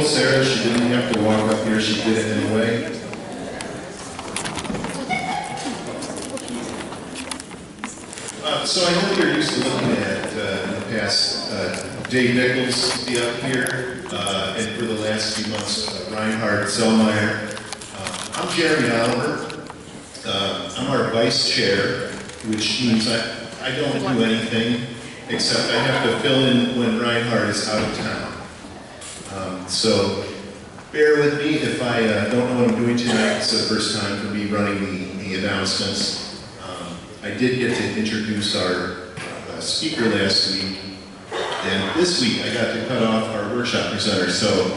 told Sarah she didn't have to walk up here, she did it anyway. So I know you're used to looking at, in the past, Dave Nichols be up here, and for the last few months, Reinhard Zellmeyer. I'm Jeremy Oliver. I'm our vice chair, which means I don't do anything, except I have to fill in when Reinhard is out of town. So bear with me if I don't know what I'm doing tonight. It's the first time for me running the announcements. I did get to introduce our speaker last week, and this week I got to cut off our workshop presenter, so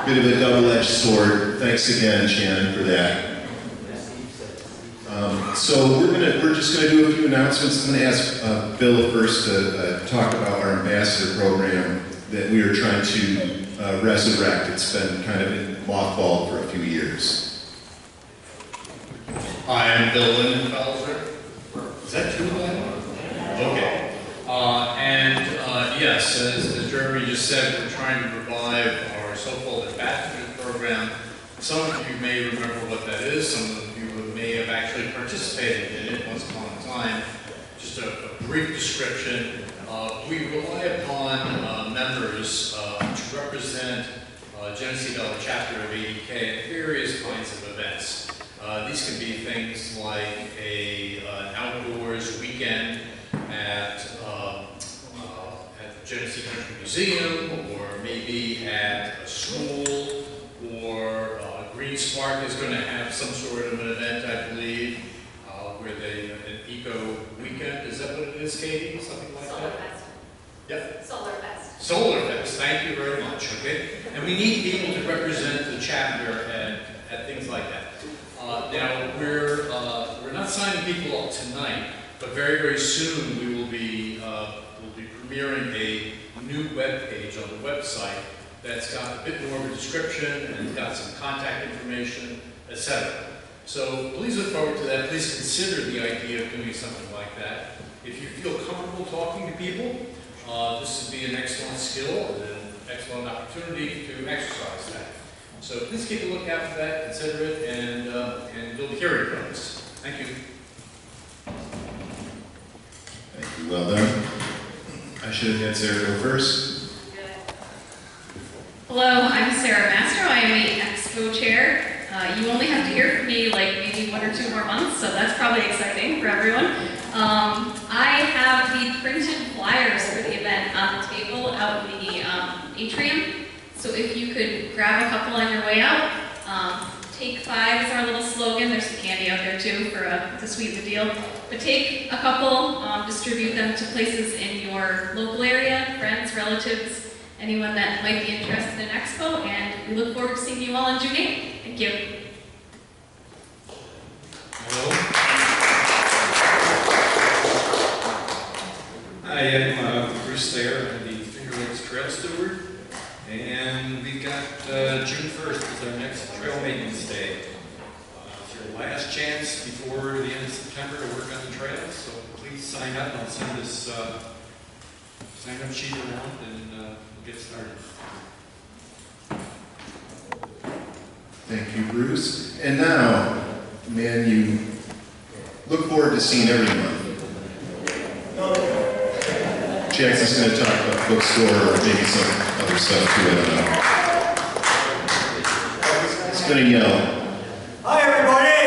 bit of a double-edged sword. Thanks again, Shannon, for that. So we're just going to do a few announcements. I'm going to ask Bill first to talk about our ambassador program that we are trying to resurrect. It's been kind of in mothballed for a few years. Hi, I'm Bill Lindenfelser. Is that true, Lila? Okay. Yes, as Jeremy just said, we're trying to revive our so-called ambassador program. Some of you may remember what that is. Some of you may have actually participated in it once upon a time. Just a brief description. We rely upon members to represent Genesee Valley chapter of ADK at various kinds of events. These can be things like an outdoors weekend at the Genesee Country Museum, or maybe at a school, or Green Spark is going to have some sort of an event, I believe, where an eco weekend. Is that what it is, Katie? Something like Solar that? Fest. Yep. Solar Fest. Solar Fest, thank you very much, okay? And we need people to represent the chapter at things like that. Now, we're not signing people up tonight, but very, very soon we will be premiering a new web page on the website that's got a bit more of a description and got some contact information, etc. So please look forward to that. Please consider the idea of doing something like that. If you feel comfortable talking to people, this would be an excellent skill and an excellent opportunity to exercise that. So please keep a lookout for that, consider it, and you'll be hearing from us. Thank you. Thank you, well done. I should have had Sarah go first. Hello, I'm Sarah Mastro. I am the Expo Chair. You only have to hear from me like maybe 1 or 2 more months, so that's probably exciting for everyone. I have the printed flyers for the event on the table out in the atrium. So if you could grab a couple on your way out, take 5 is our little slogan. There's some candy out there too to sweeten the deal. But take a couple, distribute them to places in your local area, friends, relatives, anyone that might be interested in Expo, and we look forward to seeing you all on June 8th. Thank you. Hello. Hi, I'm Bruce Thayer. I'm the Finger Lakes Trail Steward. And we've got June 1st is our next Trail Maintenance Day. It's your last chance before the end of September to work on the trails, so please sign up. I'll send this sign-up sheet around and we'll get started. Thank you, Bruce. And now, man, you look forward to seeing everyone. Jackson's going to talk about the bookstore or maybe some other stuff too, I don't know. He's going to yell. Hi, everybody!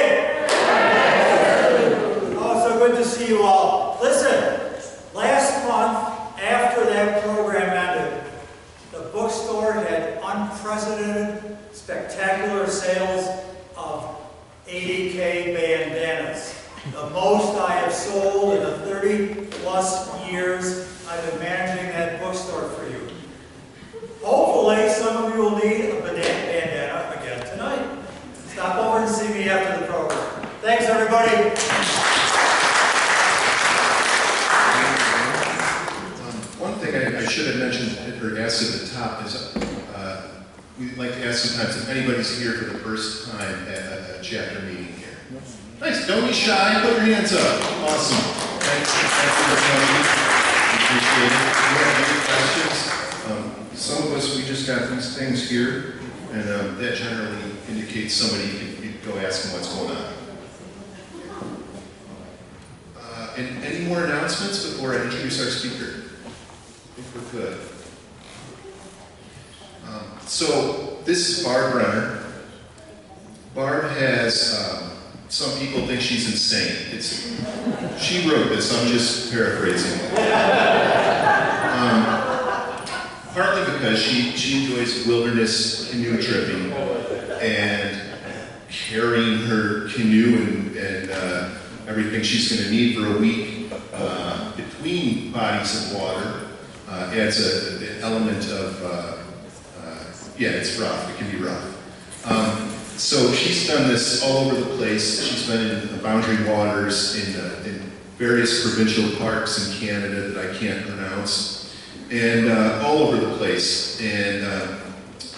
Oh, so good to see you all. Listen, last month, after that program ended, the bookstore had unprecedented, spectacular sales of ADK bandanas. The most I have sold in the 30-plus years I've been managing that bookstore for you. Hopefully, some of you will need a bandana again tonight. Stop over and see me after the program. Thanks, everybody. One thing I should have mentioned or asked at the top is we'd like to ask sometimes if anybody's here for the first time at a chapter meeting here. Nice, don't be shy, put your hands up. Awesome. Thanks for coming. Appreciate it. If you have any questions, Some of us, we just got these things here, and that generally indicates somebody, you can go ask them what's going on. And any more announcements before I introduce our speaker? I think we're good. So this is Barb Brenner. Barb has, some people think she's insane. She wrote this, I'm just paraphrasing. Partly because she enjoys wilderness canoe tripping and carrying her canoe and everything she's going to need for a week between bodies of water adds an element of, yeah, it's rough, it can be rough. So she's done this all over the place. She's been in the boundary waters in various provincial parks in Canada that I can't pronounce. And all over the place. And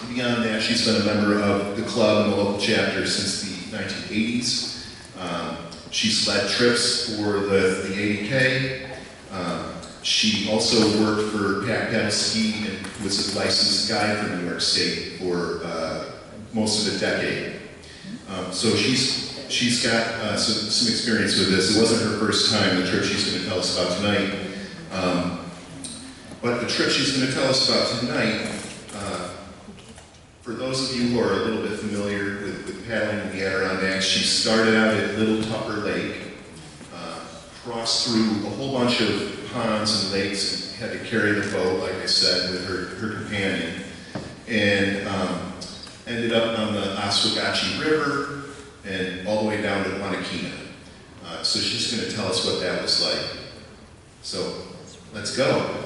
beyond that, she's been a member of the club and the local chapter since the 1980s. She's led trips for the ADK. She also worked for Pack Pedal Ski and was a licensed guide for New York State for most of a decade. So she's got some experience with this. It wasn't her first time, the trip she's going to tell us about tonight. But the trip she's going to tell us about tonight, for those of you who are a little bit familiar with paddling in the Adirondacks, she started out at Little Tupper Lake, crossed through a whole bunch of ponds and lakes, and had to carry the boat, like I said, with her companion, and ended up on the Oswegatchie River and all the way down to Wanakena. So she's going to tell us what that was like. So let's go.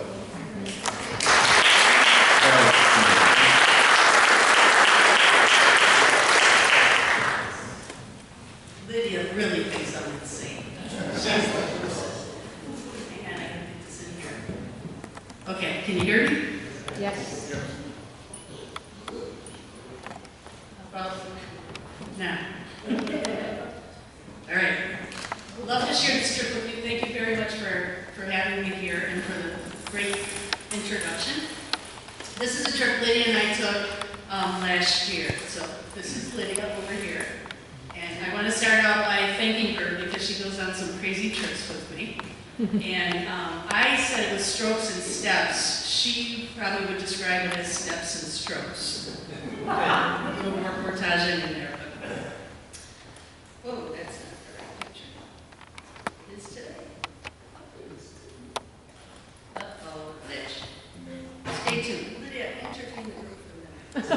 Lydia really thinks I'm insane. Hang on, I can get this in here. Okay, can you hear me? Yes. No. All right. I'd love to share this trip with you. Thank you very much for having me here and for the great introduction. This is a trip Lydia and I took last year. So this is Lydia over here. And I want to start out by thanking her because she goes on some crazy trips with me. And I said it was strokes and steps. She probably would describe it as steps and strokes. A little more portaging in there. But, whoa, that's not the right picture. It is today. Uh-oh, glitch. Stay tuned. Lydia, intervene the group for a minute.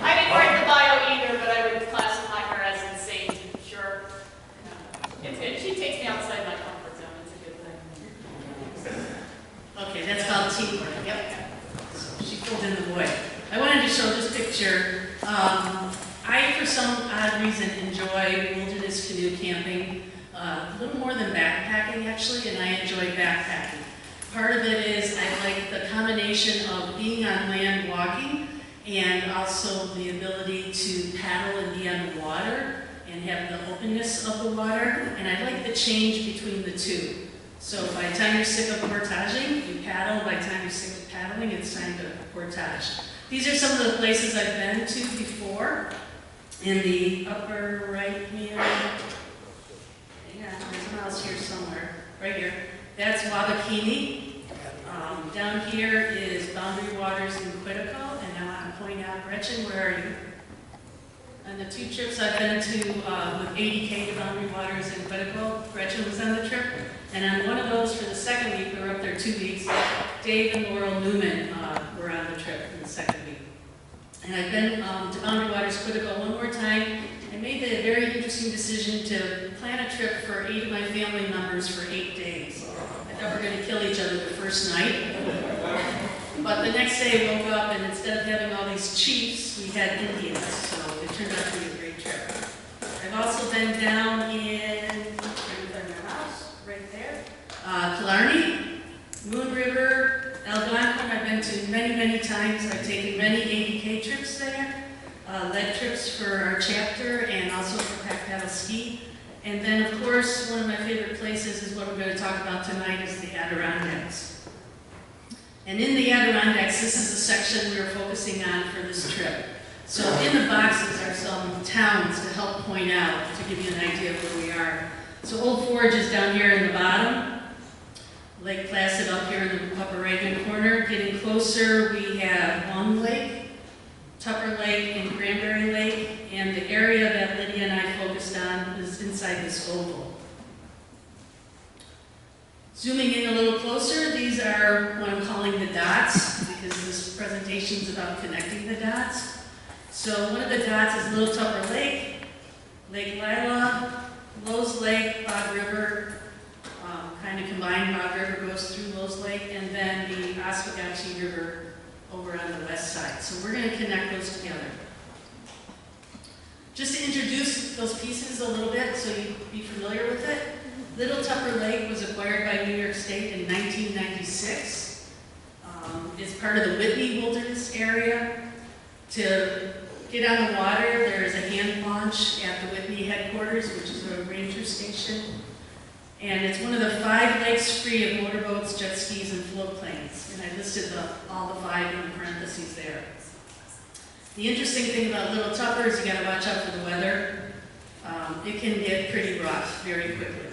I didn't write the bio either, but I would classify her as insane, sure. It's good. She takes me outside my comfort zone. It's a good thing. Okay, that's called teamwork. Yep. So she pulled in the boy. I wanted to show this picture. I, for some odd reason, enjoy wilderness canoe camping a little more than backpacking, actually, and I enjoy backpacking. Part of it is I like the combination of being on land walking and also the ability to paddle and be on the water and have the openness of the water, and I like the change between the two. So by the time you're sick of portaging, you paddle. By the time you're sick of paddling, it's time to portage. These are some of the places I've been to before. In the upper right hand, hang on, there's a mouse here somewhere, right here. That's Oswegatchie. Down here is Boundary Waters in Quetico, and I want to point out, Gretchen, where are you? On the two trips I've been to with ADK to Boundary Waters in Quetico, Gretchen was on the trip. And on one of those, for the second week, we were up there 2 weeks, Dave and Laurel Newman were on the trip for the second week. And I've been to Boundary Waters Quetico one more time. I made the very interesting decision to plan a trip for 8 of my family members for 8 days. I thought we were going to kill each other the first night. But the next day I woke up, and instead of having all these chiefs, we had Indians. So it turned out to be a great trip. I've also been down in right there, Killarney, Moon River, Algonquin. I've been to many, many times. I've taken many ADK trips there, led trips for our chapter and also for Pack Paddle Ski. And then, of course, one of my favorite places is what we're going to talk about tonight is the Adirondacks. And in the Adirondacks, this is the section we're focusing on for this trip. So in the boxes are some towns to help point out, to give you an idea of where we are. So Old Forge is down here in the bottom. Lake Placid up here in the upper right-hand corner. Getting closer, we have Long Lake, Tupper Lake, and Cranberry Lake. And the area that Lydia and I focused on is inside this oval. Zooming in a little closer, these are what I'm calling the dots, because this presentation is about connecting the dots. So one of the dots is Little Tupper Lake, Lake Lila, Lowe's Lake, Bog River, kind of combined. Bog River goes through Lowe's Lake, and then the Oswegatchie River over on the west side. So we're going to connect those together. Just to introduce those pieces a little bit so you'd be familiar with it. Little Tupper Lake was acquired by New York State in 1996. It's part of the Whitney Wilderness area. To get on the water, there is a hand launch at the Whitney headquarters, which is a ranger station. And it's one of the 5 lakes free of motorboats, jet skis, and floatplanes. And I listed all the 5 in the parentheses there. The interesting thing about Little Tupper is you got to watch out for the weather. It can get pretty rough very quickly.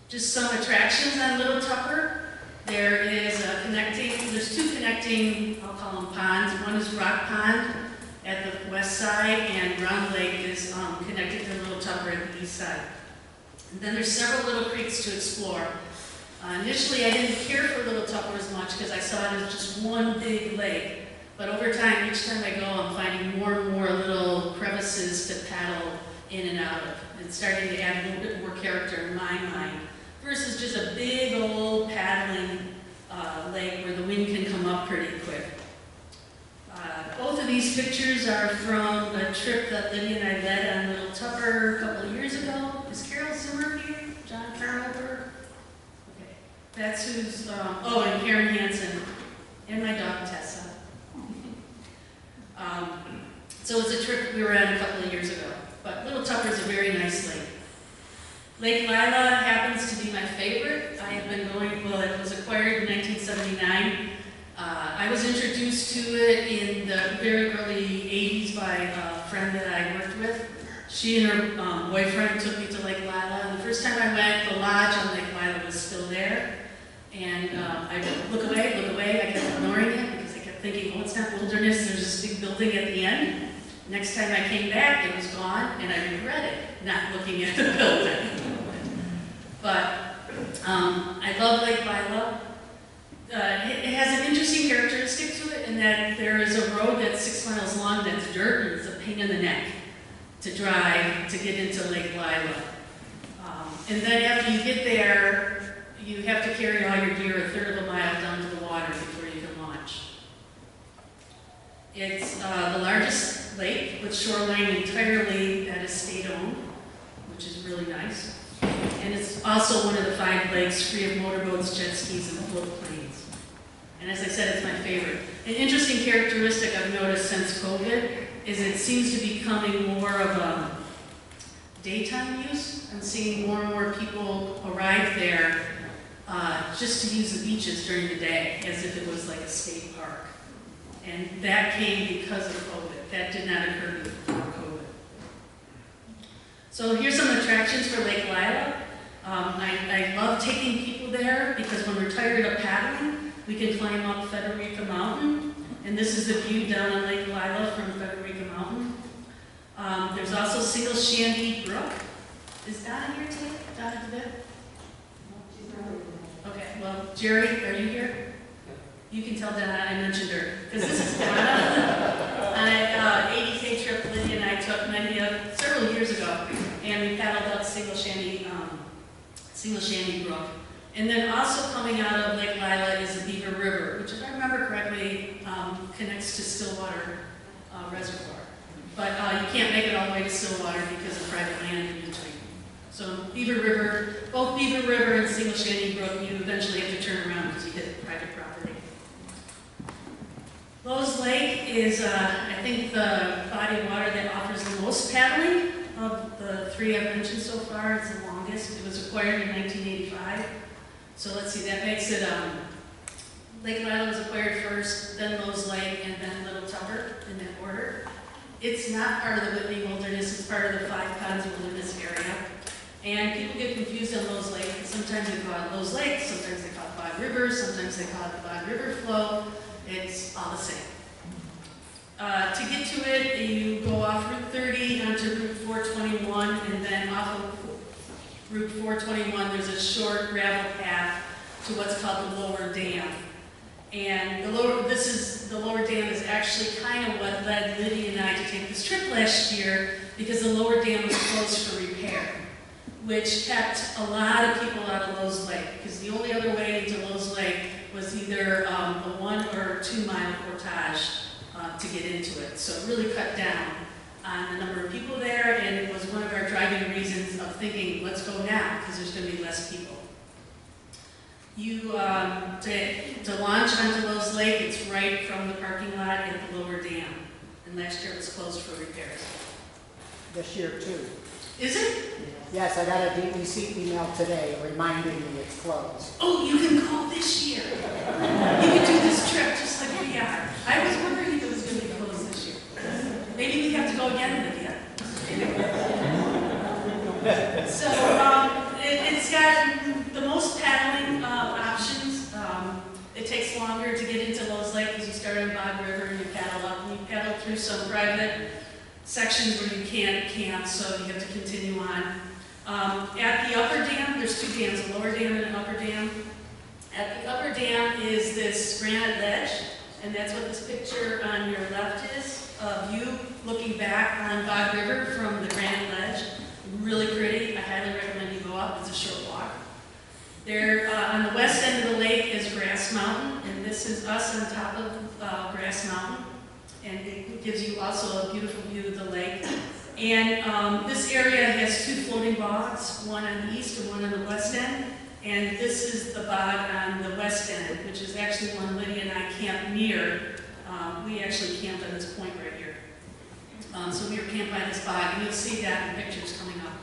Just some attractions on Little Tupper. There's 2 connecting, I'll call them ponds. One is Rock Pond at the west side, and Round Lake is connected to Little Tupper at the east side. And then there's several little creeks to explore. Initially, I didn't care for Little Tupper as much because I saw it as just one big lake. But over time, each time I go, I'm finding more and more little crevices to paddle in and out of. It's starting to add a little bit more character in my mind versus just a big old paddling lake where the wind can come up pretty quick. Both of these pictures are from a trip that Lydia and I led on Little Tupper a couple of years ago. Is Carol Zimmer here? John Carolberg? Okay. That's who's, and Karen Hansen, and my dog Tessa. So it's a trip we were on a couple of years ago. But Little Tupper is a very nice lake. Lake Lila happens to be my favorite. I have been going, it was acquired in 1979. I was introduced to it in the very early 80s by a friend that I worked with. She and her boyfriend took me to Lake Lila, and the first time I went, the lodge on Lake Lila was still there. And I would look away, I kept ignoring it because I kept thinking, oh, it's not wilderness, there's this big building at the end. Next time I came back, it was gone, and I regretted not looking at the building. But I love Lake Lila. It has an interesting characteristic to it in that there is a road that's 6 miles long that's dirt, and it's a pain in the neck to drive to get into Lake Lila. And then after you get there, you have to carry all your gear a third of a mile down to the water before you can launch. It's the largest lake with shoreline entirely that is state-owned, which is really nice. And it's also one of the 5 lakes free of motorboats, jet skis, and floatplanes. And as I said, it's my favorite. An interesting characteristic I've noticed since COVID is it seems to be becoming more of a daytime use. I'm seeing more and more people arrive there just to use the beaches during the day, as if it was like a state park. And that came because of COVID. That did not occur before COVID. So here's some attractions for Lake Lila. I love taking people there because when we're tired of paddling, we can climb up Federica Mountain. And this is the view down on Lake Lila from Federica Mountain. There's also Single Shanty Brook. Is Donna here today? Donna DeVitt? Okay, well, Jerry, are you here? You can tell Donna I mentioned her, because this is Donna on an ADK trip Lydia and I took several years ago, and we paddled up Single Shanty Brook. And then also coming out of Lake Lila is the Beaver River, which if I remember correctly, connects to Stillwater Reservoir. But you can't make it all the way to Stillwater because of private land in between. So Beaver River, both Beaver River and Single Shanty Brook, you eventually have to turn around because you hit private property. Lowe's Lake is, I think, the body of water that offers the most paddling. of the three I've mentioned so far. It's the longest. It was acquired in 1985. So let's see, that makes it, Lake Lila was acquired first, then Lowe's Lake, and then Little Tupper in that order. It's not part of the Whitney Wilderness, it's part of the Five Ponds Wilderness area. And people get confused on Lowe's Lake. Sometimes they call it Lowe's Lake, sometimes they call it Bog River, sometimes they call it the Bog River flow. It's all the same. To get to it, you go off Route 30 onto Route 421, and then off of Route 421, there's a short gravel path to what's called the Lower Dam. And the Lower Dam is actually kind of what led Lydia and I to take this trip last year, because the Lower Dam was closed for repair, which kept a lot of people out of Lowe's Lake, because the only other way into Lowe's Lake was either a 1 or 2 mile portage to get into it. So it really cut down on the number of people there, and it was one of our driving reasons of thinking, let's go now, because there's going to be less people. You, to launch onto Lowe's Lake, it's right from the parking lot at the Lower Dam. And last year it was closed for repairs. This year too. Is it? Yes, I got a DVC email today reminding me it's closed. Oh, you can call this year. You can do this trip just like we are. I was wondering if it was going to be closed this year. Maybe we have to go again, Lydia. So it's got the most paddling options. It takes longer to get into Lowe's Lake because you start on Bog River and you paddle up, and you paddle through some private sections where you can't camp, so you have to continue on. At the upper dam, there's 2 dams, a lower dam and an upper dam. At the upper dam is this granite ledge, and that's what this picture on your left is, of you looking back on Bog River from the granite ledge. Really pretty. I highly recommend you go up. It's a short walk. There, on the west end of the lake is Grass Mountain, and this is us on top of Grass Mountain. And it gives you also a beautiful view of the lake. And this area has 2 floating bogs, one on the east and one on the west end. And this is the bog on the west end, which is actually one Lydia and I camped near. We actually camped on this point right here. So we were camped by this bog, and you'll see that in the pictures coming up.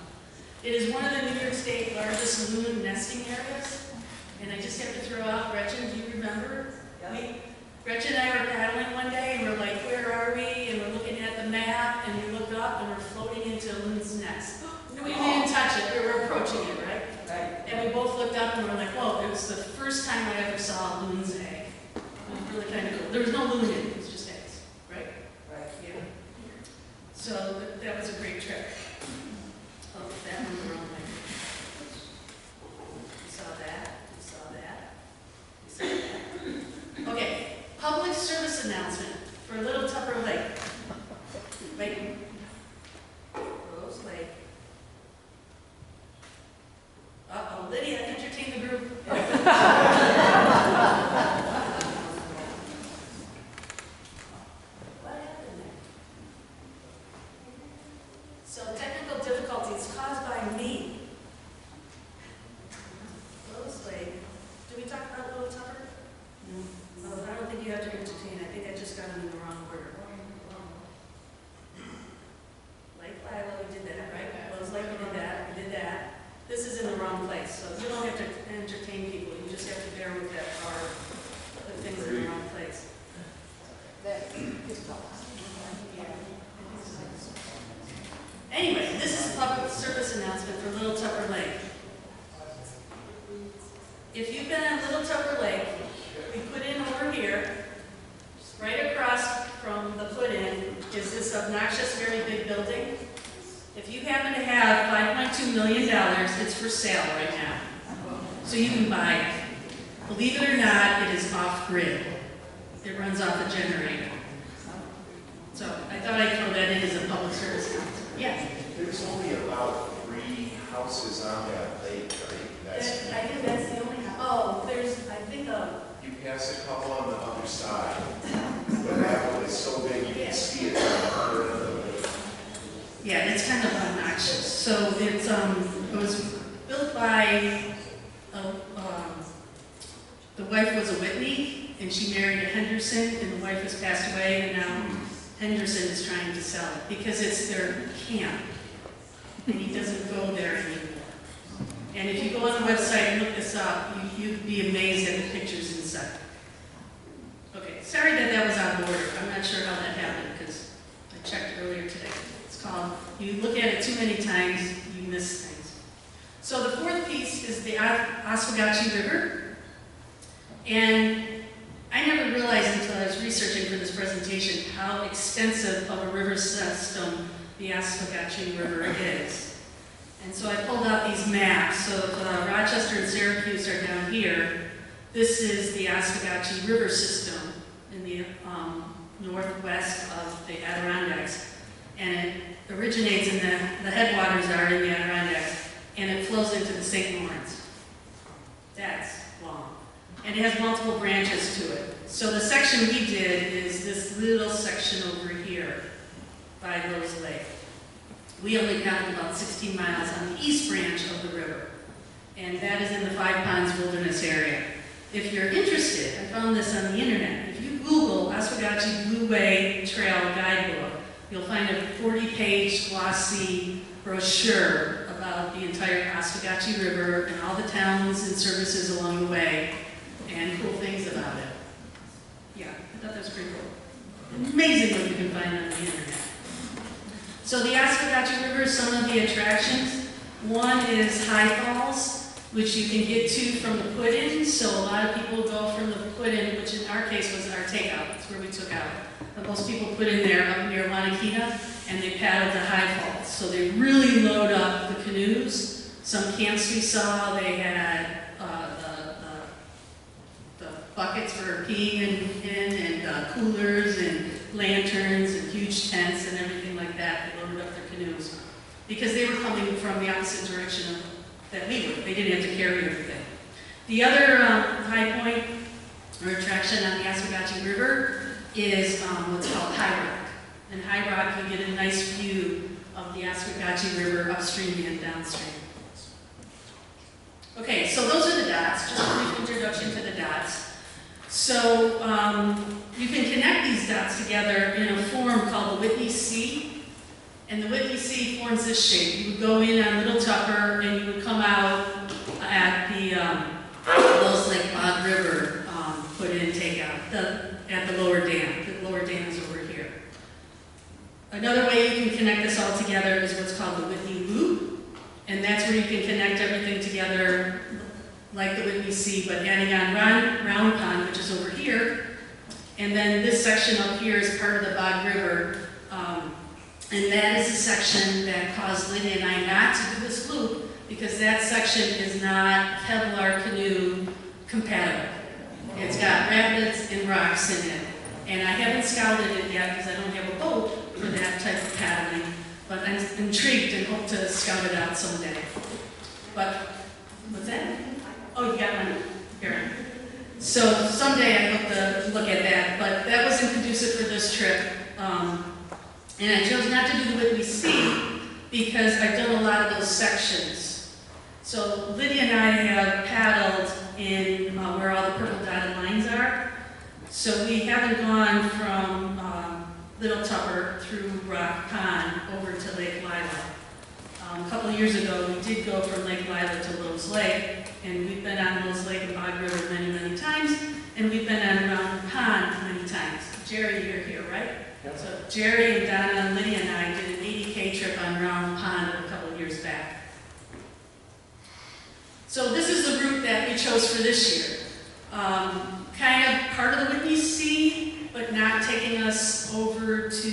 It is one of the New York State largest loon nesting areas. And I just have to throw out, Gretchen, do you remember? Yeah. Gretchen and I were paddling one day, and we're like, where are we? And we're looking at the map, and we looked up, and we're floating into a loon's nest. And we didn't touch it, we were approaching it, right? Right. And we both looked up, and we're like, whoa, it was the first time I ever saw a loon's egg. It was really kind of cool. There was no loon in it, it was just eggs, right? Right. Yeah. So that was a great trip. Oh, that one the wrong way. You saw that, you saw that, you saw that. Okay. Public service announcement for Little Tupper Lake. Wait. Lowe's Lake. Uh-oh, Lydia, entertain the group. What happened there? So technical difficulties caused by me. Lowe's Lake. Did we talk about Little Tupper? No. I don't think you have to entertain. I think I just got them in the wrong order. Lake Lila, we did that, right? Lowe's Lake, we did that. We did that. This is in the wrong place, so you don't have to entertain people. You just have to bear with that part. The things in the wrong place. Anyway, this is a public service announcement for Little Tupper Lake. If you've been at Little Tupper Lake, we put in over here, right across from the put-in, is this obnoxious, very big building. If you happen to have $5.2 million, it's for sale right now. So you can buy it. Believe it or not, it is off-grid. It runs off a generator. So I thought I'd throw that in as a public service announcement. Yeah? There's only about 3 houses on that lake, right? I think that's the only house. Oh, there's, I think, You pass a couple on the other side, but that one is so big you can see it from the other end of the lake. yeah, it's kind of obnoxious. So it's, it was built by, the wife was a Whitney, and she married a Henderson, and the wife has passed away, and now Henderson is trying to sell it because it's their camp. and he doesn't go there anymore. And if you go on the website and look this up, you'd be amazed at the pictures inside. Okay, sorry that was out of order. I'm not sure how that happened because I checked earlier today. It's called, you look at it too many times, you miss things. So the fourth piece is the Oswegatchie River. And I never realized until I was researching for this presentation how extensive of a river system the Oswegatchie River is. And so I pulled out these maps. So Rochester and Syracuse are down here. This is the Oswegatchie River system in the northwest of the Adirondacks. And it originates in the headwaters are in the Adirondacks, and it flows into the St. Lawrence. That's long. And it has multiple branches to it. So the section we did is this little section over here by Rose Lake. We only counted about 16 miles on the east branch of the river, and that is in the Five Ponds Wilderness area. If you're interested, I found this on the internet. If you Google Oswegatchie Blue Way Trail Guidebook, you'll find a 40-page glossy brochure about the entire Oswegatchie River and all the towns and services along the way, and cool things about it. Yeah, I thought that was pretty cool. Amazing what you can find on the internet. So the Oswegatchie River, some of the attractions. One is High Falls, which you can get to from the put-in. So a lot of people go from the put-in, which in our case was our takeout. That's where we took out. But most people put in there up near Wanakena, and they paddle to High Falls. So they really load up the canoes. Some camps we saw, they had the buckets for peeing in and coolers and lanterns and huge tents and everything like that. They loaded up their canoes because they were coming from the opposite direction that we were. They didn't have to carry everything. The other high point or attraction on the Oswegatchie River is what's called High Rock. And High Rock, you get a nice view of the Oswegatchie River upstream and downstream. Okay, so those are the dots, just a brief introduction to the dots. So you can connect these dots together in a form called the Whitney C. And the Whitney C forms this shape. You would go in on Little Tupper and you would come out at the Rose Lake Bog River, put in, take out, at the lower dam. The lower dam is over here. Another way you can connect this all together is what's called the Whitney Loop. And that's where you can connect everything together like the Whitney Sea, but adding on Round Pond, which is over here. And then this section up here is part of the Bog River. And that is the section that caused Lydia and I not to do this loop, because that section is not Kevlar canoe compatible. It's got rapids and rocks in it. And I haven't scouted it yet because I don't have a boat for that type of paddling, but I'm intrigued and hope to scout it out someday. But, what's that? Oh, you got one here. So someday I hope to look at that, but that wasn't conducive for this trip. And I chose not to do the Whitney Sea because I've done a lot of those sections. So Lydia and I have paddled in where all the purple dotted lines are. So we haven't gone from Little Tupper through Rock Pond over to Lake Lila. A couple of years ago, we did go from Lake Lila to Rose Lake, and we've been on Rose Lake and Bog River many, many times, and we've been on Round Pond many times. Jerry, you're here, right? Yep. So Jerry and Donna and Lydia and I did an ADK trip on Round Pond a couple of years back. So this is the route that we chose for this year. Kind of part of the Whitney Sea, but not taking us over to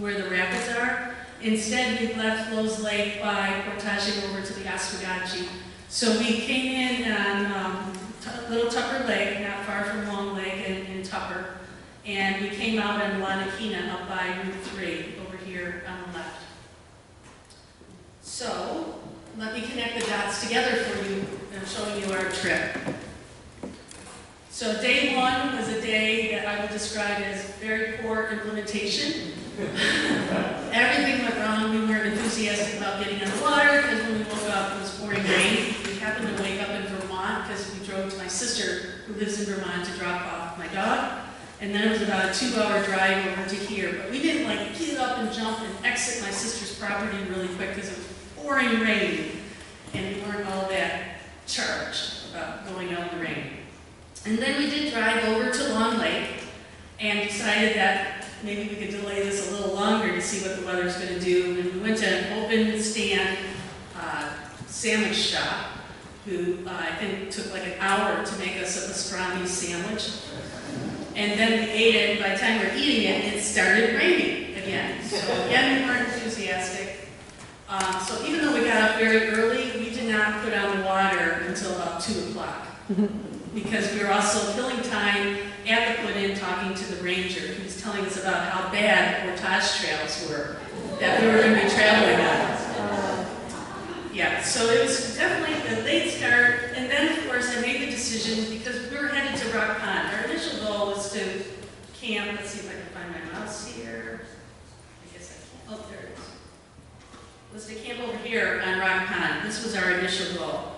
where the rapids are. Instead, we left Rose Lake by portaging over to the Oswegatchie. So we came in on Little Tupper Lake, not far from Long Lake and Tupper. And we came out on Wanakena up by Route 3 over here on the left. So let me connect the dots together for you and showing you our trip. So day one was a day that I would describe as very poor implementation. Everything went wrong. We weren't enthusiastic about getting on the water because when we woke up it was pouring rain. We happened to wake up in Vermont because we drove to my sister who lives in Vermont to drop off my dog. And then it was about a 2-hour drive over to here. But we didn't like get up and jump and exit my sister's property really quick because it was pouring rain, and we weren't all that charged about going out in the rain. And then we did drive over to Long Lake and decided that maybe we could delay this a little longer to see what the weather's going to do. And we went to an open stand sandwich shop, who I think took like an hour to make us a pastrami sandwich. And then we ate it, and by the time we were eating it, it started raining again. So again, we weren't enthusiastic. So even though we got up very early, we did not put on the water until about 2 o'clock. Because we were also killing time at the put-in talking to the ranger, who was telling us about how bad portage trails were that we were going to be traveling on. Yeah, so it was definitely a late start, and then of course I made the decision because we were headed to Rock Pond. Our initial goal was to camp. Let's see if I can find my mouse here. I guess I can't. Oh, there it is. Was to camp over here on Rock Pond. This was our initial goal.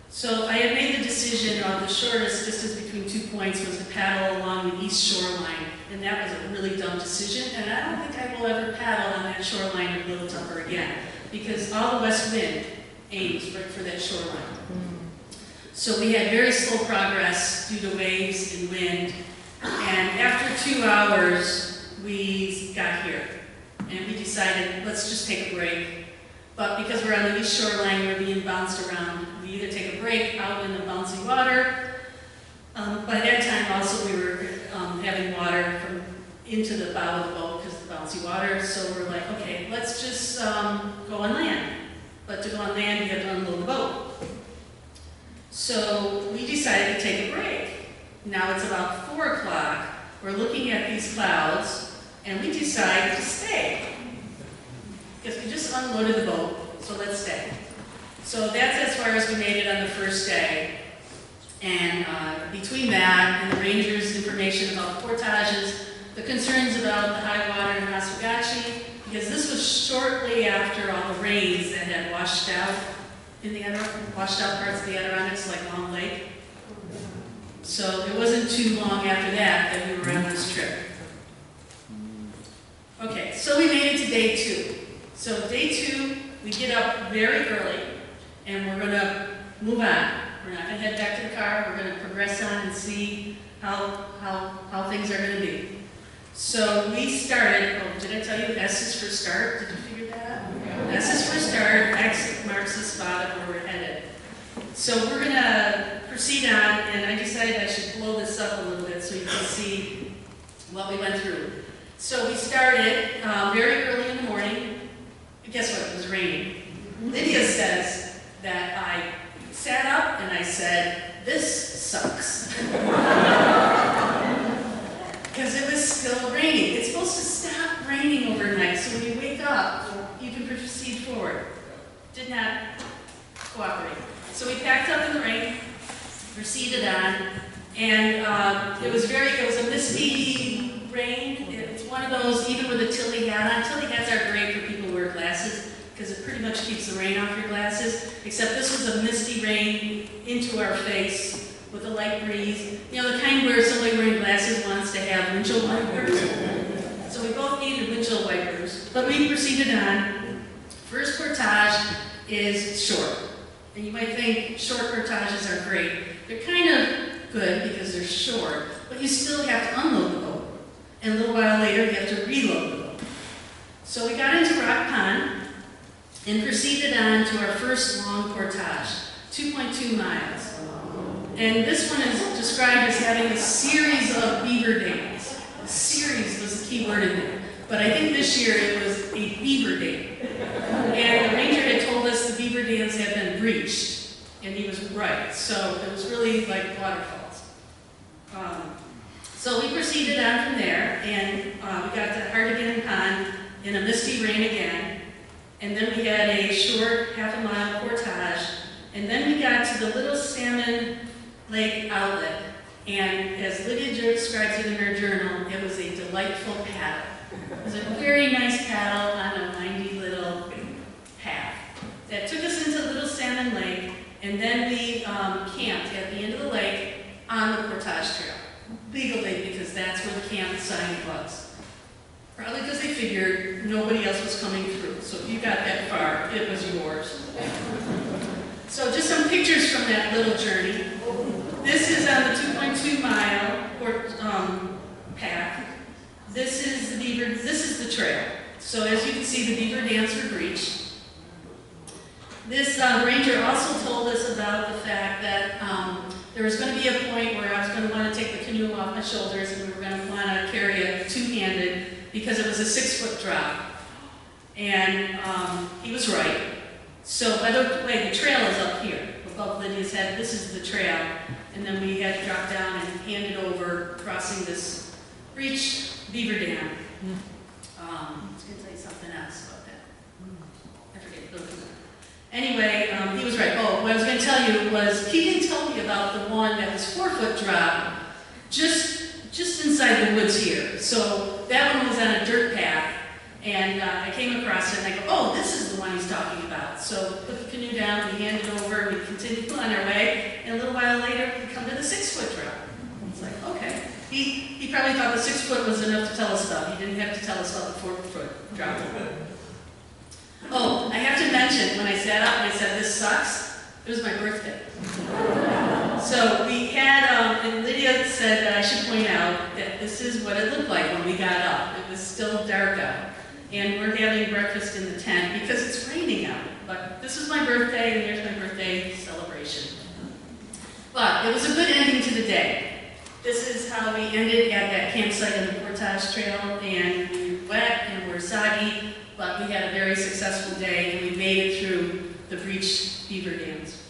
So I had made the decision of the shortest distance between 2 points was to paddle along the east shoreline, and that was a really dumb decision, and I don't think I will ever paddle on that shoreline of Little Tupper again, because all the west wind aims right for that shoreline. So we had very slow progress due to waves and wind, and after 2 hours, we got here, and we decided, let's just take a break. But because we're on the east shoreline, we're being bounced around. We either take a break out in the bouncy water. By that time, also, we were having water from into the bow of the boat because of the bouncy water. So we're like, okay, let's just go on land. But to go on land, you have to unload the boat. So we decided to take a break. Now it's about 4 o'clock. We're looking at these clouds, and we decided to stay. Because we just unloaded the boat, so let's stay. So that's as far as we made it on the first day. And between that and the rangers' information about portages, the concerns about the high water in Oswegatchie, because this was shortly after all the rains that had washed out in the washed out parts of the Adirondacks, like Long Lake. So it wasn't too long after that we were on this trip. Okay, so we made it to day 2. So day 2, we get up very early, and we're going to move on. We're not going to head back to the car. We're going to progress on and see how things are going to be. So we started, oh, did I tell you S is for start? Did you figure that out? S is for start, X marks the spot of where we're headed. So we're going to proceed on, and I decided I should blow this up a little bit so you can see what we went through. So we started very early in the morning. Guess what? It was raining. Lydia says that I sat up and I said, "This sucks." Because it was still raining. It's supposed to stop raining overnight, so when you wake up, you can proceed forward. Did not cooperate. So we packed up in the rain, proceeded on, and it was a misty rain. It's one of those, even with a tilly hat on. Tilly hats are great for people who wear glasses because it pretty much keeps the rain off your glasses, except this was a misty rain into our face with a light breeze. You know, the kind where somebody wearing glasses wants to have windshield wipers. So we both needed windshield wipers, but we proceeded on. First portage is short. And you might think short portages are great. They're kind of good because they're short, but you still have to unload the boat. And a little while later, you have to reload the boat. So we got into Rock Pond and proceeded on to our first long portage, 2.2 miles. And this one is described as having a series of beaver dams. Series was the key word in there. But I think this year it was a beaver dam. And the ranger had told us the beaver dams had been breached. And he was right. So it was really like waterfalls. So we proceeded on from there, and we got to Hardigan Pond in a misty rain again. And then we had a short half-a-mile portage. And then we got to the Little Salmon Lake outlet. And as Lydia describes it in her journal, it was a delightful paddle. It was a very nice paddle on a windy little path that took us into Little Salmon Lake, and then we camped at the end of the lake on the portage trail. Legally, because that's where the camp sign was. Probably because they figured nobody else was coming through. So if you got that far, it was yours. So just some pictures from that little journey. This is on the 2.2 mile path. This is the beaver, this is the trail. So as you can see, the beaver dams were breached. This ranger also told us about the fact that there was going to be a point where I was going to want to take the canoe off my shoulders and we were going to want to carry it two-handed because it was a 6-foot drop. And he was right. So by the way, the trail is up here above Lydia's head. This is the trail. And then we had to drop down and hand it over, crossing this breached beaver dam. I was going to tell you something else about that. I forget. Anyway, he was right. Oh, what I was going to tell you was he didn't tell me about the one that was 4-foot drop just inside the woods here. So that one was on a dirt path, and I came across it, and I go, oh, this is the one he's talking about. So put the canoe down, we handed it over, we continued on our way, and a little while later, we come to the 6-foot drop. It's like, okay. He probably thought the 6-foot was enough to tell us about. He didn't have to tell us about the 4-foot drop. Oh, I have to mention, when I sat up and I said, this sucks, it was my birthday. So we had, and Lydia said that I should point out that this is what it looked like when we got up. It was still dark out. And we're having breakfast in the tent because it's raining out. But this is my birthday, and there's my birthday celebration. But it was a good ending to the day. This is how we ended at that campsite on the portage trail, and we were wet and we're soggy, but we had a very successful day, and we made it through the breached beaver dams.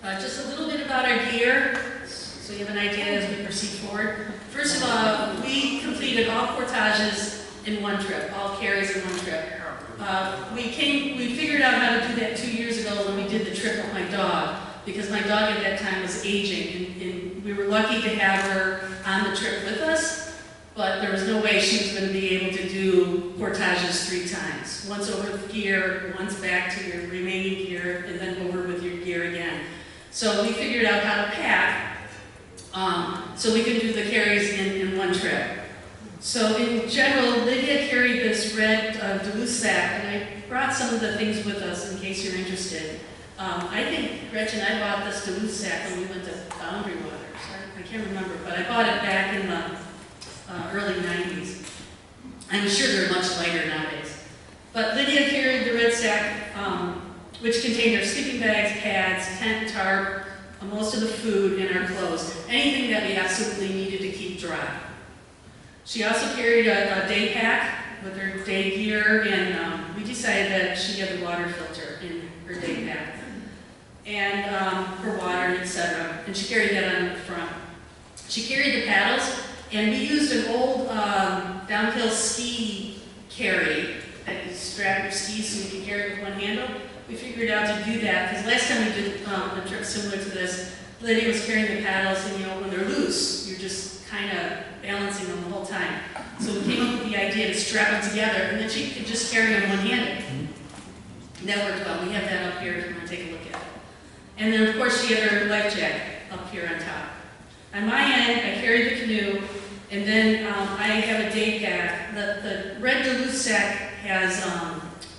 Just a little bit about our gear, so you have an idea as we proceed forward. First of all, we completed all portages in one trip, all carries in one trip. We figured out how to do that 2 years ago when we did the trip with my dog, because my dog at that time was aging, and we were lucky to have her on the trip with us, but there was no way she was going to be able to do portages 3 times. Once over with gear, once back to your remaining gear, and then over with your gear again. So we figured out how to pack, so we could do the carries in one trip. So in general, Lydia carried this red Duluth sack, and I brought some of the things with us in case you're interested. I think, Gretchen, I bought this Duluth sack when we went to Boundary Waters. I can't remember, but I bought it back in the early 90s. I'm sure they're much lighter nowadays. But Lydia carried the red sack, which contained our sleeping bags, pads, tent, tarp, most of the food, and our clothes. Anything that we absolutely needed to keep dry. She also carried a day pack with her day gear, and we decided that she had the water filter in her day pack. And her water, etc. And she carried that on the front. She carried the paddles, and we used an old downhill ski carry that you strap your skis so you can carry it with one handle. We figured out to do that, because last time we did a trip similar to this, Lydia was carrying the paddles, and when they're loose, you're just kind of balancing them the whole time. So we came up with the idea to strap them together, and then she could just carry them one-handed. And that worked well. We have that up here if you want to take a look at it. And then, of course, she had her life jacket up here on top. On my end, I carried the canoe, and then I have a day pack. The red Duluth sack has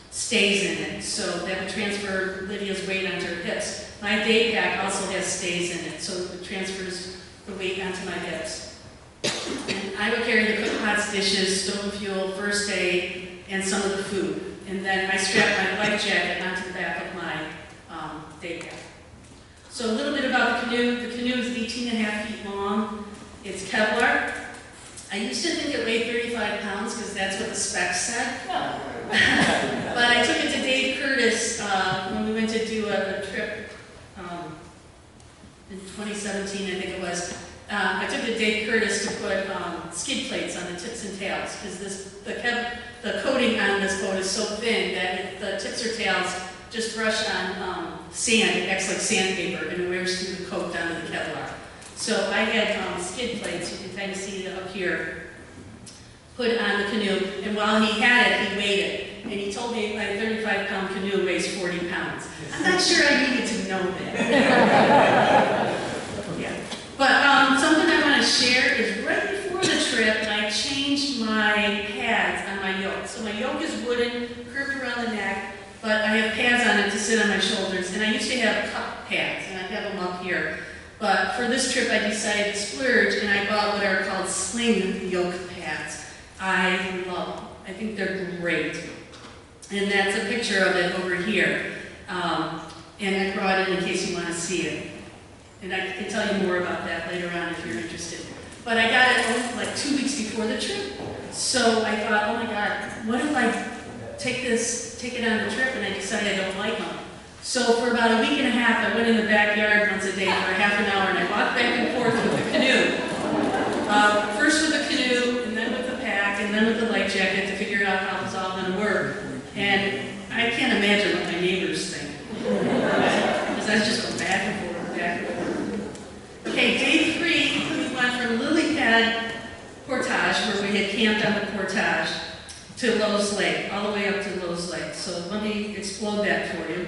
stays in it, so that would transfer Lydia's weight onto her hips. My day pack also has stays in it, so it transfers the weight onto my hips. And I would carry the cook pots, dishes, stove fuel, first aid, and some of the food. And then I strapped my life jacket onto the back of my day pack. So a little bit about the canoe. The canoe is 18.5 feet long. It's Kevlar. I used to think it weighed 35 pounds because that's what the specs said. But I took it to Dave Curtis when we went to do a trip in 2017, I think it was. I took it to Dave Curtis to put skid plates on the tips and tails because the coating on this boat is so thin that if the tips or tails just brush on sand, it acts like sandpaper and it wears through the coat down to the Kevlar. So I had skid plates, you can kind of see it up here, put on the canoe, and while he had it, he weighed it. And he told me my 35-pound canoe weighs 40 pounds. I'm not sure I needed to know that. Yeah. But something I want to share is right before the trip, I changed my pads on my my yoke. So my yoke is wooden, curved around the neck, but I have pads on it to sit on my shoulders. And I used to have cup pads, and I have them up here. But for this trip, I decided to splurge, and I bought what are called sling yoke pads. I love them. I think they're great. And that's a picture of it over here. And I brought it in case you want to see it. And I can tell you more about that later on if you're interested. But I got it like 2 weeks before the trip. So I thought, oh my God, what if I take it on the trip and I decide I don't like them? So for about a week and a half, I went in the backyard once a day for half an hour and I walked back and forth with the canoe. First with the canoe, and then with the pack, and then with the life jacket to figure out how it was all going to work. And I can't imagine what my neighbors think. Because I was just going back and forth, back and forth. Okay, day 3, we went from lily pad portage, where we had camped on the portage, to Lowe's Lake, all the way up to Lowe's Lake. So let me explode that for you.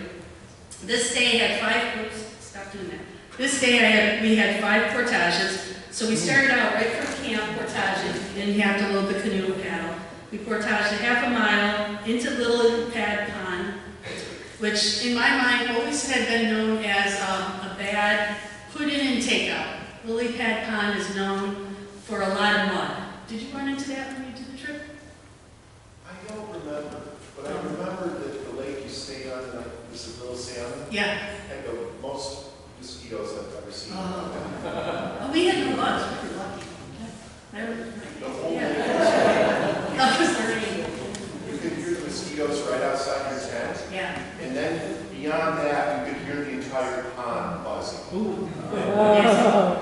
This day had 5, oops, stop doing that. This day we had 5 portages. So we started out right from camp portaging. We didn't have to load the canoe and paddle. We portaged a half a mile into Little Pad Pond, which in my mind always had been known as a bad put in and take out. Lily Pad Pond is known for a lot of mud. Did you run into that when you did the trip? I don't remember, but I remember that the lake you stayed on, was it Little Salmon? Yeah. Had the most mosquitoes I've ever seen. Oh, we had no bugs. We were lucky. The whole Yeah. lake. That was great. You could hear the mosquitoes right outside your tent. Yeah. And then beyond that, you could hear the entire pond buzzing. Ooh. Yes.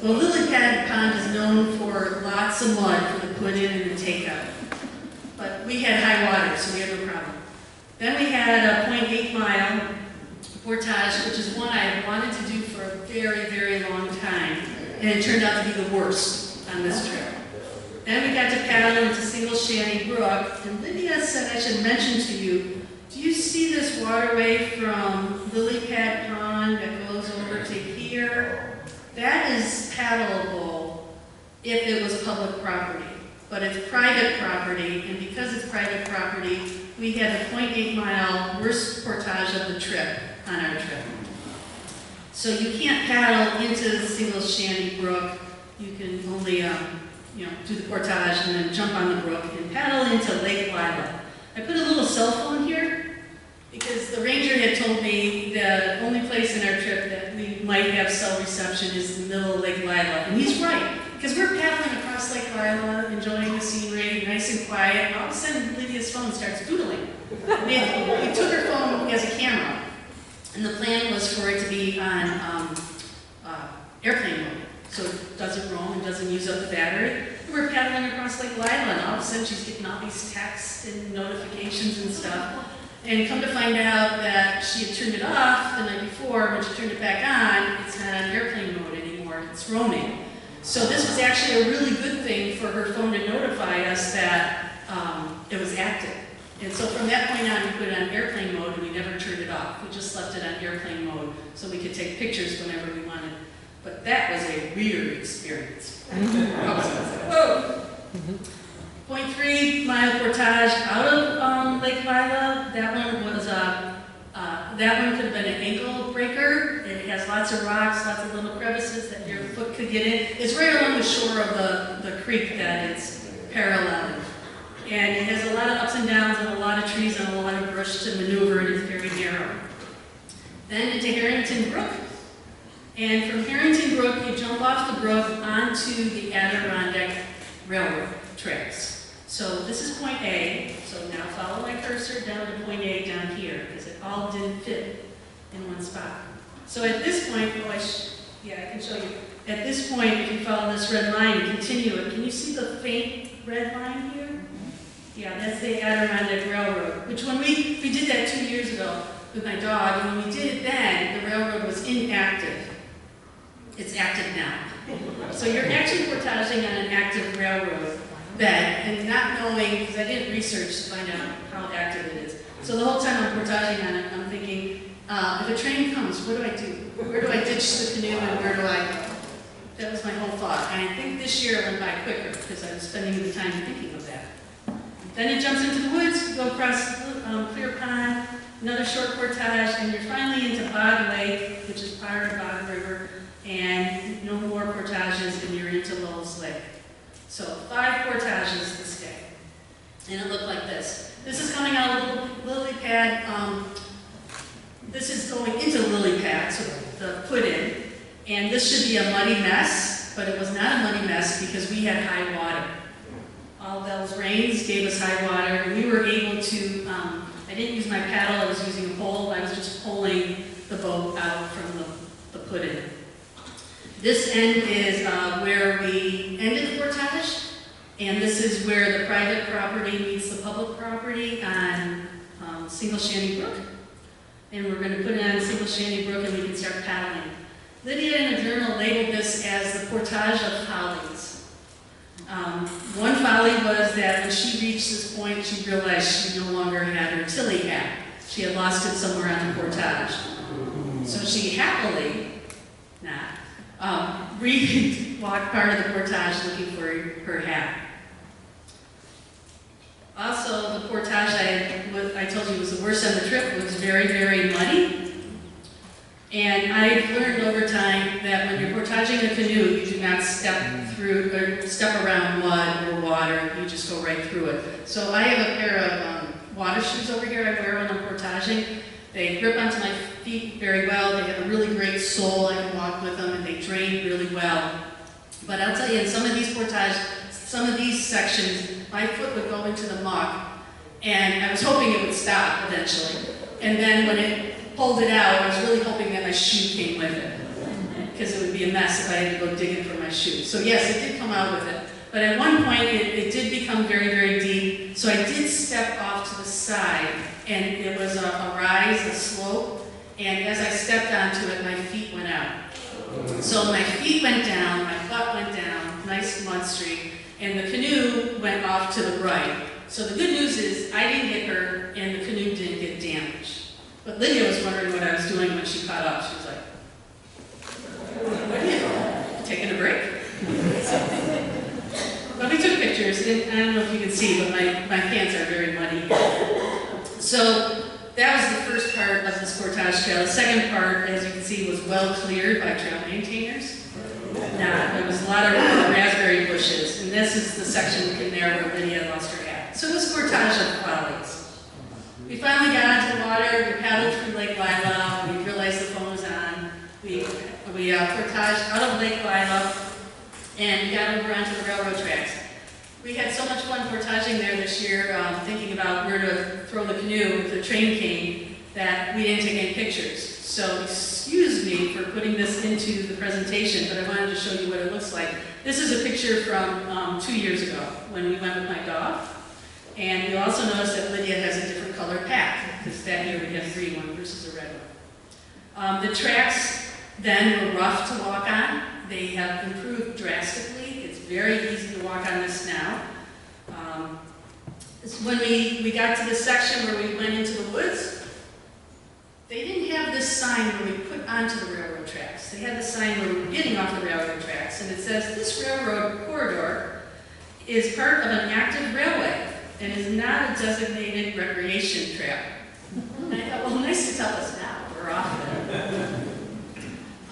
Well, Lily Pad Pond is known for lots of mud for the put in and the take out. But we had high water, so we had no problem. Then we had a 0.8 mile portage, which is one I had wanted to do for a very, very long time. And it turned out to be the worst on this trip. Then we got to paddle into Single Shanty Brook, and Lydia said I should mention to you, do you see this waterway from Lily Pad Pond that goes over to here? That is paddleable if it was public property, but it's private property, and because it's private property, we had a 0.8 mile worst portage of the trip on our trip. So you can't paddle into the Single Shanty Brook. You can only do the portage and then jump on the brook and paddle into Lake Lila. I put a little cell phone here because the ranger had told me the only place in our trip that we might have cell reception is in the middle of Lake Lila. And he's right, because we're paddling across Lake Lila, enjoying the scenery, nice and quiet, and all of a sudden Lydia's phone starts doodling. We took her phone as a camera, and the plan was for it to be on airplane mode. So it doesn't roam and doesn't use up the battery. We're paddling across Lake Lila, and all of a sudden she's getting all these texts and notifications and stuff. And come to find out that she had turned it off the night before. When she turned it back on, it's not on airplane mode anymore. It's roaming. So this was actually a really good thing for her phone to notify us that it was active. And so from that point on, we put it on airplane mode, and we never turned it off. We just left it on airplane mode so we could take pictures whenever we wanted. But that was a weird experience. Whoa! 0.3 mile portage out of Lake Lila. That one was that one could have been an ankle breaker. It has lots of rocks, lots of little crevices that your foot could get in. It's right along the shore of the creek that it's paralleling. And it has a lot of ups and downs and a lot of trees and a lot of brush to maneuver, and it's very narrow. Then into Harrington Brook. And from Harrington Brook, you jump off the brook onto the Adirondack Railroad tracks. So this is point A. So now follow my cursor down to point A down here, because it all didn't fit in one spot. So at this point, I can show you. At this point, if you follow this red line and continue it, can you see the faint red line here? Yeah, that's the Adirondack Railroad, which when we did that 2 years ago with my dog, and when we did it then, the railroad was inactive. It's active now. So you're actually portaging on an active railroad bed, and not knowing, because I didn't research to find out how active it is. So the whole time I'm portaging on it, I'm thinking, if a train comes, what do I do? Where do I ditch the canoe, and where do I... That was my whole thought. And I think this year I went by quicker, because I was spending the time thinking of that. Then it jumps into the woods, you go across Clear Pond, another short portage, and you're finally into Bog Lake, which is part of Bog River, and no more portages, and you're into Lowell's Lake. So 5 portages this day. And it looked like this. This is coming out of lily pad. This is going into lily pad, so the put in. And this should be a muddy mess, but it was not a muddy mess because we had high water. All those rains gave us high water, and we were able to, I didn't use my paddle, I was using a pole. I was just pulling the boat out from the put in. This end is where we ended the portage. And this is where the private property meets the public property on Single Shanty Brook. And we're going to put it on Single Shanty Brook and we can start paddling. Lydia in a journal labeled this as the portage of follies. One folly was that when she reached this point, she realized she no longer had her Tilly hat. She had lost it somewhere on the portage. So she happily, walked part of the portage looking for her hat. Also, the portage I told you was the worst on the trip. It was very, very muddy. And I've learned over time that when you're portaging a canoe, you do not step through or step around mud or water. You just go right through it. So I have a pair of water shoes over here I wear when I'm portaging. They grip onto my feet very well. They have a really great sole. I can walk with them, and they drain really well. But I'll tell you, in some of these portages, some of these sections, my foot would go into the muck, and I was hoping it would stop eventually. And then when it pulled it out, I was really hoping that my shoe came with it, because it would be a mess if I had to go digging for my shoe. So yes, it did come out with it. But at one point, it did become very, very deep, so I did step off to the side, and it was a rise, a slope, and as I stepped onto it, my feet went out. So my feet went down, my butt went down, nice mud streak, and the canoe went off to the right. So the good news is I didn't get hurt and the canoe didn't get damaged. But Lydia was wondering what I was doing when she caught up. She was like, what are you doing? Taking a break? But we took pictures, and I don't know if you can see, but my pants are very muddy. So that was the first part of this portage trail. The second part, as you can see, was well cleared by trail maintainers. There was a lot of raspberry bushes, and this is the section in there where Lydia lost her hat. So it was portage of follies. We finally got onto the water, we paddled through Lake Lila, we realized the phone was on. We portaged out of Lake Lila, and got over onto the railroad tracks. We had so much fun portaging there this year, thinking about where to throw the canoe if the train came, that we didn't take any pictures. So excuse me for putting this into the presentation, but I wanted to show you what it looks like. This is a picture from 2 years ago when we went with my dog. And you'll also notice that Lydia has a different color pack, because that year we had a green one versus a red one. The tracks then were rough to walk on. They have improved drastically. It's very easy to walk on this now. When we got to the section where we went into the woods, they didn't have this sign where we put onto the railroad tracks. They had the sign where we were getting off the railroad tracks, and it says, this railroad corridor is part of an active railway and is not a designated recreation trail. And I thought, well, nice to tell us now. We're off it.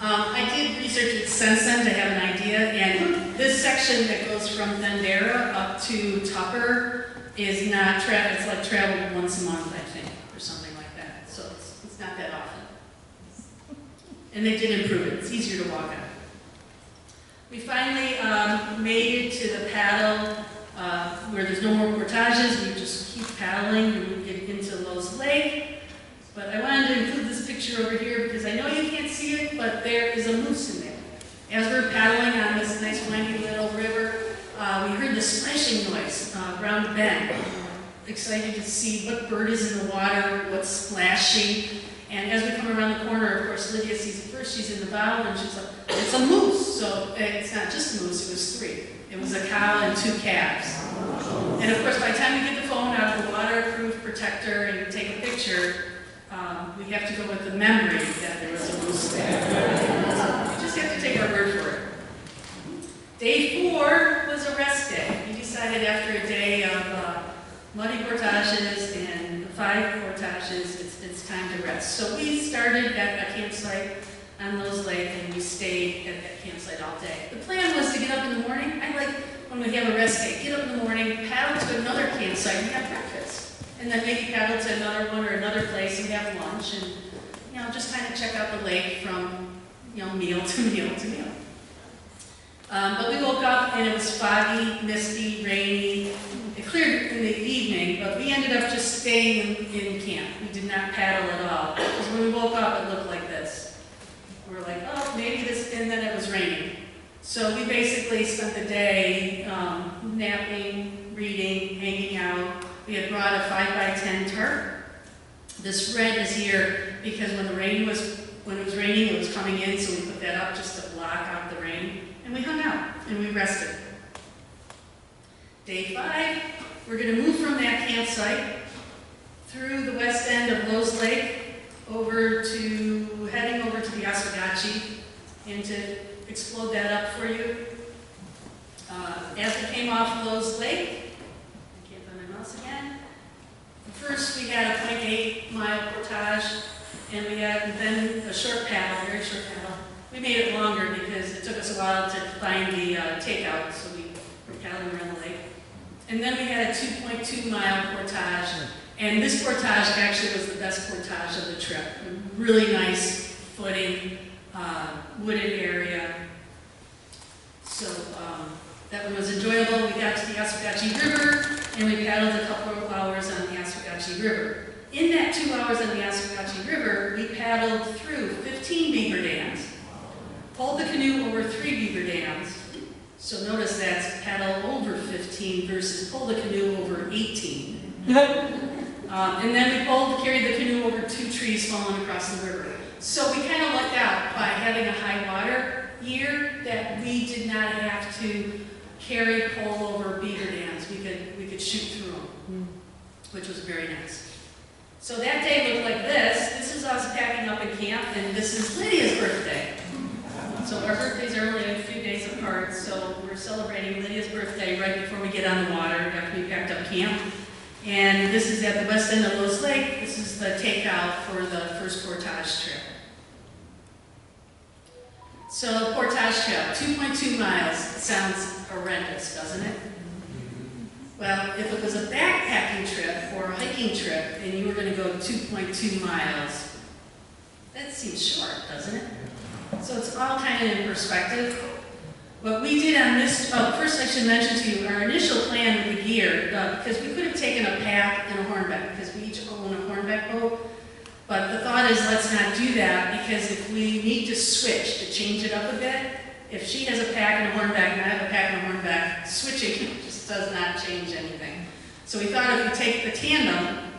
I did research it since then to have an idea, and this section that goes from Thundera up to Tupper is not traveled. It's like traveled once a month, I think, or something like that. So it's not that often. And they did improve it. It's easier to walk on. We finally made it to the paddle where there's no more portages. We just keep paddling and we get into Lowell's Lake. But I wanted to include this picture over here because I know you can't see it, but there is a moose in there. As we're paddling on this nice windy little river, we heard the splashing noise around the bend. Excited to see what bird is in the water, what's splashing. And as we come around the corner, of course, Lydia sees it first. She's in the bow, and she's like, it's a moose. So it's not just a moose, it was 3. It was a cow and 2 calves. And of course, by the time you get the phone out of the waterproof protector and you take a picture, we have to go with the memory that there was a moose there. So you just have to take our word for it. Day 4 was a rest day. We decided after a day of muddy portages and 5 portages, it's time to rest. So we started at a campsite on Lowe's Lake and we stayed at that campsite all day. The plan was to get up in the morning. I like when we have a rest day, get up in the morning, paddle to another campsite and have breakfast. And then maybe paddle to another one or another place and have lunch and, you know, just kind of check out the lake from, you know, meal to meal to meal. But we woke up and it was foggy, misty, rainy. It cleared in the evening, but we ended up just staying in camp. We did not paddle at all. Because when we woke up, it looked like this. We were like, oh, maybe this, and then it was raining. So we basically spent the day napping, reading, hanging out. We had brought a 5x10 tarp. This red is here because when it was raining, it was coming in, so we put that up just to block out the rain. And we hung out, and we rested. Day 5, we're going to move from that campsite through the west end of Lowe's Lake heading over to the Oswegatchie, and to explode that up for you. As we came off Lowe's Lake, I can't find my mouse again. First, we had a 0.8-mile portage, and we had then a short paddle, very short paddle. We made it longer because it took us a while to find the takeout, so we were paddling around the lake. And then we had a 2.2-mile portage, and this portage actually was the best portage of the trip. A really nice footing, wooded area. So that one was enjoyable. We got to the Oswegatchie River, and we paddled a couple of hours on the Oswegatchie River. In that 2 hours on the Oswegatchie River, we paddled through 15 beaver dams, pulled the canoe over 3 beaver dams. So notice that's paddle over 15 versus pull the canoe over 18. And then we carried the canoe over 2 trees falling across the river. So we kind of lucked out by having a high water year that we did not have to pull over beaver dams. We could shoot through them, which was very nice. So that day looked like this. This is us packing up in camp, and this is Lydia's birthday. So our birthdays are only a few days apart, so we're celebrating Lydia's birthday right before we get on the water after we packed up camp. And this is at the west end of Lowe's Lake. This is the takeout for the first portage trip. So portage trip, 2.2 miles. Sounds horrendous, doesn't it? Well, if it was a backpacking trip or a hiking trip and you were going to go 2.2 miles, that seems short, doesn't it? So it's all kind of in perspective. What we did on this, first I should mention to you, our initial plan with the gear, because we could have taken a pack and a hornback, because we each own a hornback boat, but the thought is let's not do that, because if we need to switch, to change it up a bit, if she has a pack and a hornback and I have a pack and a hornback, switching just does not change anything. So we thought if we take the tandem,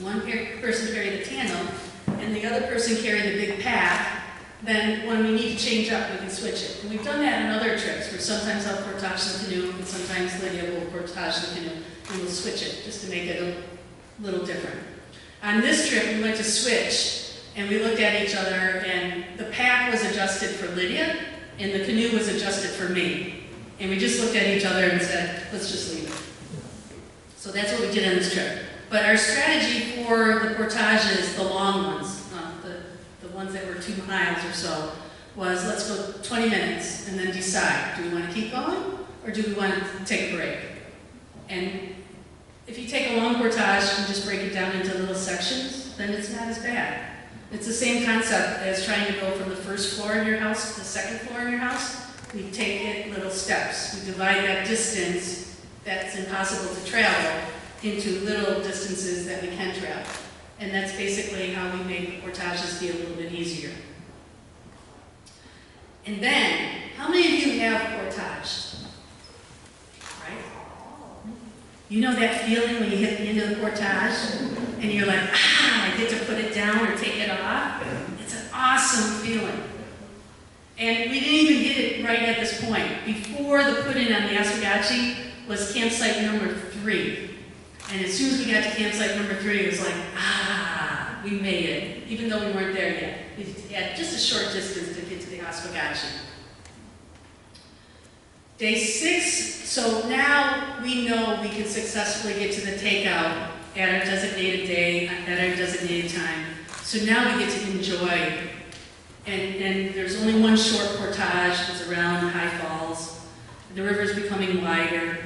one person carry the tandem, and the other person carry the big pack, then when we need to change up, we can switch it. And we've done that on other trips, where sometimes I'll portage the canoe, and sometimes Lydia will portage the canoe, and we'll switch it, just to make it a little different. On this trip, we went to switch, and we looked at each other, and the pack was adjusted for Lydia, and the canoe was adjusted for me. And we just looked at each other and said, let's just leave it. So that's what we did on this trip. But our strategy for the portages, the long ones, the ones that were 2 miles or so, was let's go 20 minutes and then decide, do we want to keep going or do we want to take a break? And if you take a long portage and just break it down into little sections, then it's not as bad. It's the same concept as trying to go from the first floor in your house to the second floor in your house. We take it little steps. We divide that distance that's impossible to travel into little distances that we can travel. And that's basically how we make the portages be a little bit easier. And then, how many of you have portaged? Right? You know that feeling when you hit the end of the portage and you're like, I get to put it down or take it off? It's an awesome feeling. And we didn't even get it right at this point. Before the put-in on the Oswegatchie was campsite number 3. And as soon as we got to campsite number 3, it was like, we made it, even though we weren't there yet. We had just a short distance to get to the Oswegatchie. Day 6, so now we know we can successfully get to the takeout at our designated day, at our designated time. So now we get to enjoy. And there's only one short portage that's around High Falls. The river's becoming wider.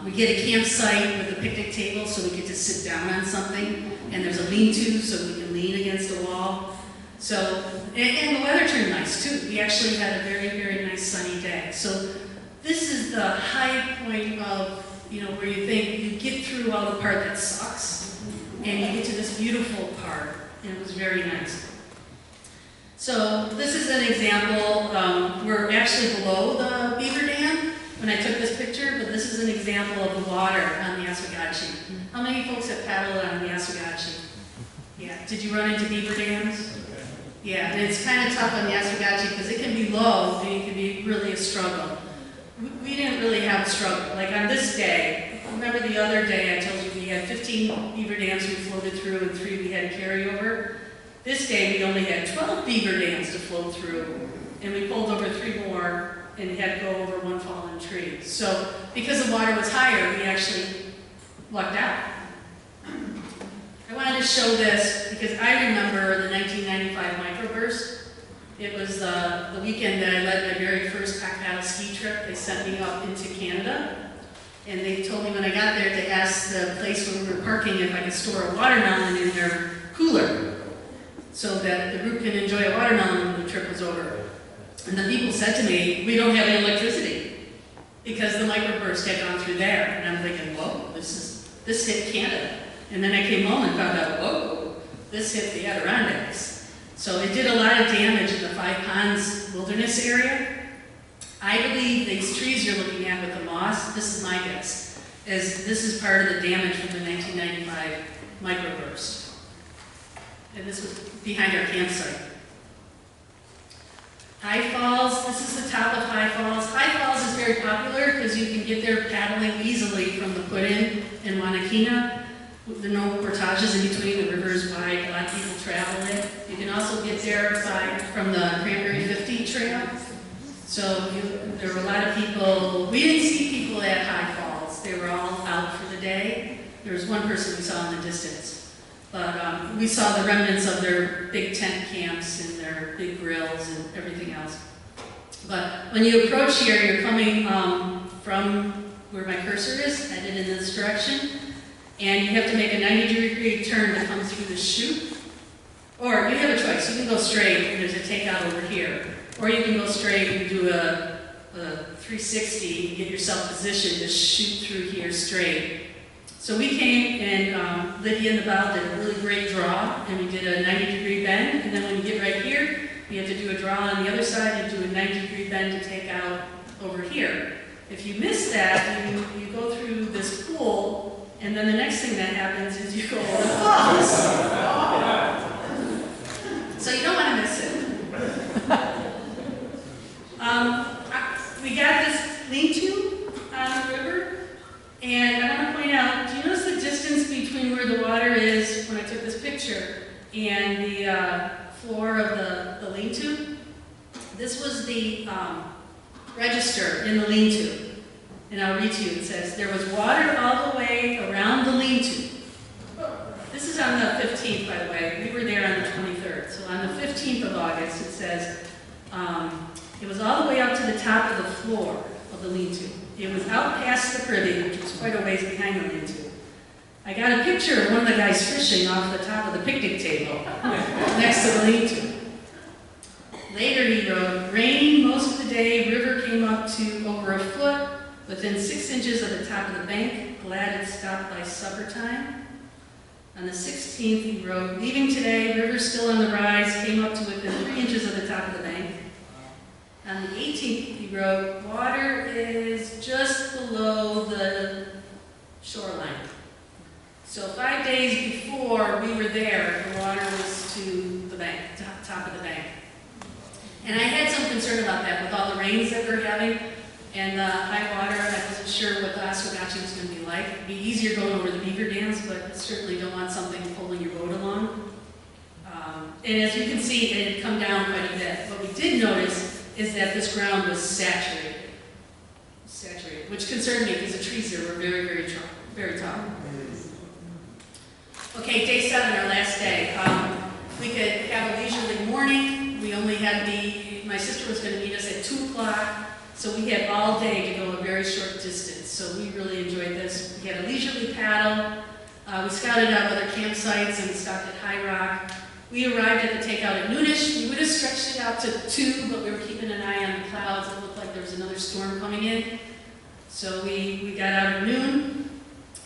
We get a campsite with a picnic table so we get to sit down on something. And there's a lean-to so we can lean against a wall. So, and the weather turned nice too. We actually had a very, very nice sunny day. So this is the high point of, where you think you get through all the part that sucks and you get to this beautiful part. And it was very nice. So this is an example. We're actually below the beaver dam when I took this picture, but this is an example of the water on the Oswegatchie. How many folks have paddled on the Oswegatchie? Yeah. Did you run into beaver dams? Yeah, and it's kind of tough on the Oswegatchie because it can be low and it can be really a struggle. We didn't really have a struggle. Like on this day, remember the other day I told you we had 15 beaver dams we floated through and 3 we had to carry over? This day we only had 12 beaver dams to float through, and we pulled over 3 more and had to go over 1 fallen tree. So because the water was higher, we actually lucked out. I wanted to show this because I remember the 1995 microburst. It was the weekend that I led my very first pack paddle ski trip. They sent me up into Canada, and they told me when I got there to ask the place where we were parking if I could store a watermelon in their cooler so that the group can enjoy a watermelon when the trip was over. And the people said to me, we don't have any electricity because the microburst had gone through there. And I'm thinking, whoa, this hit Canada. And then I came home and found out, whoa, this hit the Adirondacks. So it did a lot of damage in the Five Ponds wilderness area. I believe these trees you're looking at with the moss, this is my guess, is this is part of the damage from the 1995 microburst. And this was behind our campsite. High Falls, this is the top of High Falls. High Falls is very popular because you can get there paddling easily from the put-in Wanakena. There are no portages in between, the river is wide, a lot of people travel it. You can also get there from the Cranberry 50 trail. So there were a lot of people, we didn't see people at High Falls, they were all out for the day. There was one person we saw in the distance. But we saw the remnants of their big tent camps and their big grills and everything else. But when you approach here, you're coming from where my cursor is, headed in this direction. And you have to make a 90-degree turn to come through the chute. Or you have a choice. You can go straight, and there's a takeout over here. Or you can go straight and do a 360 and get yourself positioned to shoot through here straight. So we came, and Lydia and the bow did a really great draw, and we did a 90-degree bend. And then when you get right here, you have to do a draw on the other side and do a 90-degree bend to take out over here. If you miss that, you go through this pool. And then the next thing that happens is you go over the falls. So you don't want to miss it. We got this lean-to on the river, and I want to point out, do you notice the distance between where the water is when I took this picture and the floor of the lean-to? This was the register in the lean-to. And I'll read to you, it says, there was water all the way around the lean-to. This is on the 15th, by the way. We were there on the 23rd. So on the 15th of August, it says, it was all the way up to the top of the floor of the lean-to. It was out past the privy, which was quite a ways behind the lean-to. I got a picture of one of the guys fishing off the top of the picnic table next to the lean-to. Later he wrote, raining most of the day, river came up to over a foot, within 6 inches of the top of the bank, glad it stopped by supper time. On the 16th, he wrote, leaving today, river still on the rise, came up to within 3 inches of the top of the bank. On the 18th, he wrote, water is just below the shoreline. So 5 days before we were there, the water was to the bank, top of the bank. And I had some concern about that with all the rains that we're having. And high water, I wasn't sure what the Oswegatchie was going to be like. It'd be easier going over the beaver dams, but certainly don't want something pulling your boat along. And as you can see, it had come down quite a bit. What we did notice is that this ground was saturated. which concerned me because the trees there were very, very tall. Okay, day 7, our last day. We could have a leisurely morning. We only had my sister was going to meet us at 2 o'clock, so we had all day to go a very short distance. So we really enjoyed this. We had a leisurely paddle. We scouted out other campsites and we stopped at High Rock. We arrived at the takeout at noonish. We would have stretched it out to 2, but we were keeping an eye on the clouds. It looked like there was another storm coming in. So we got out at noon.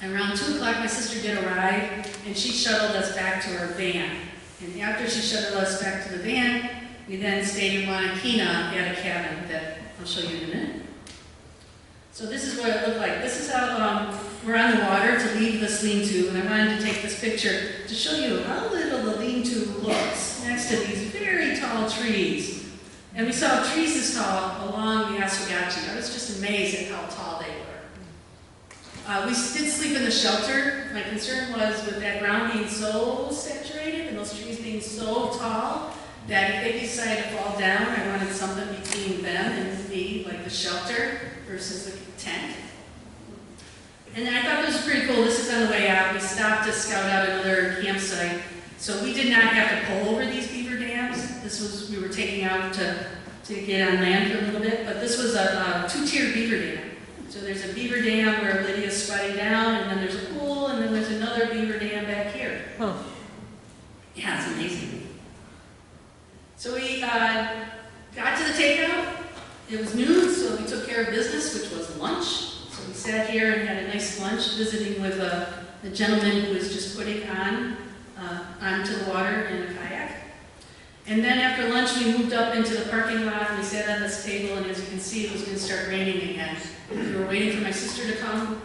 And around 2 o'clock, my sister did arrive, and she shuttled us back to our van. And after she shuttled us back to the van, we then stayed in Wanakena at a cabin that I'll show you in a minute. So this is what it looked like. This is how we're on the water to leave this lean-to, and I wanted to take this picture to show you how little the lean-to looks next to these very tall trees. And we saw trees this tall along the Oswegatchie. I was just amazed at how tall they were. We did sleep in the shelter. My concern was with that ground being so saturated and those trees being so tall that if they decide to fall down, I wanted something between them and me, like the shelter versus the tent. And I thought this was pretty cool. This is on the way out. We stopped to scout out another campsite. So we did not have to pull over these beaver dams. This was, we were taking out to get on land for a little bit, but this was a 2-tier beaver dam. So there's a beaver dam where Lydia's squatting down, and then there's a pool, and then there's another beaver dam back here. Huh. Yeah, it's amazing. So we got to the takeout. It was noon, so we took care of business, which was lunch. So we sat here and had a nice lunch, visiting with a gentleman who was just putting onto the water in a kayak. And then after lunch, we moved up into the parking lot, and we sat on this table, and as you can see, it was going to start raining again. We were waiting for my sister to come.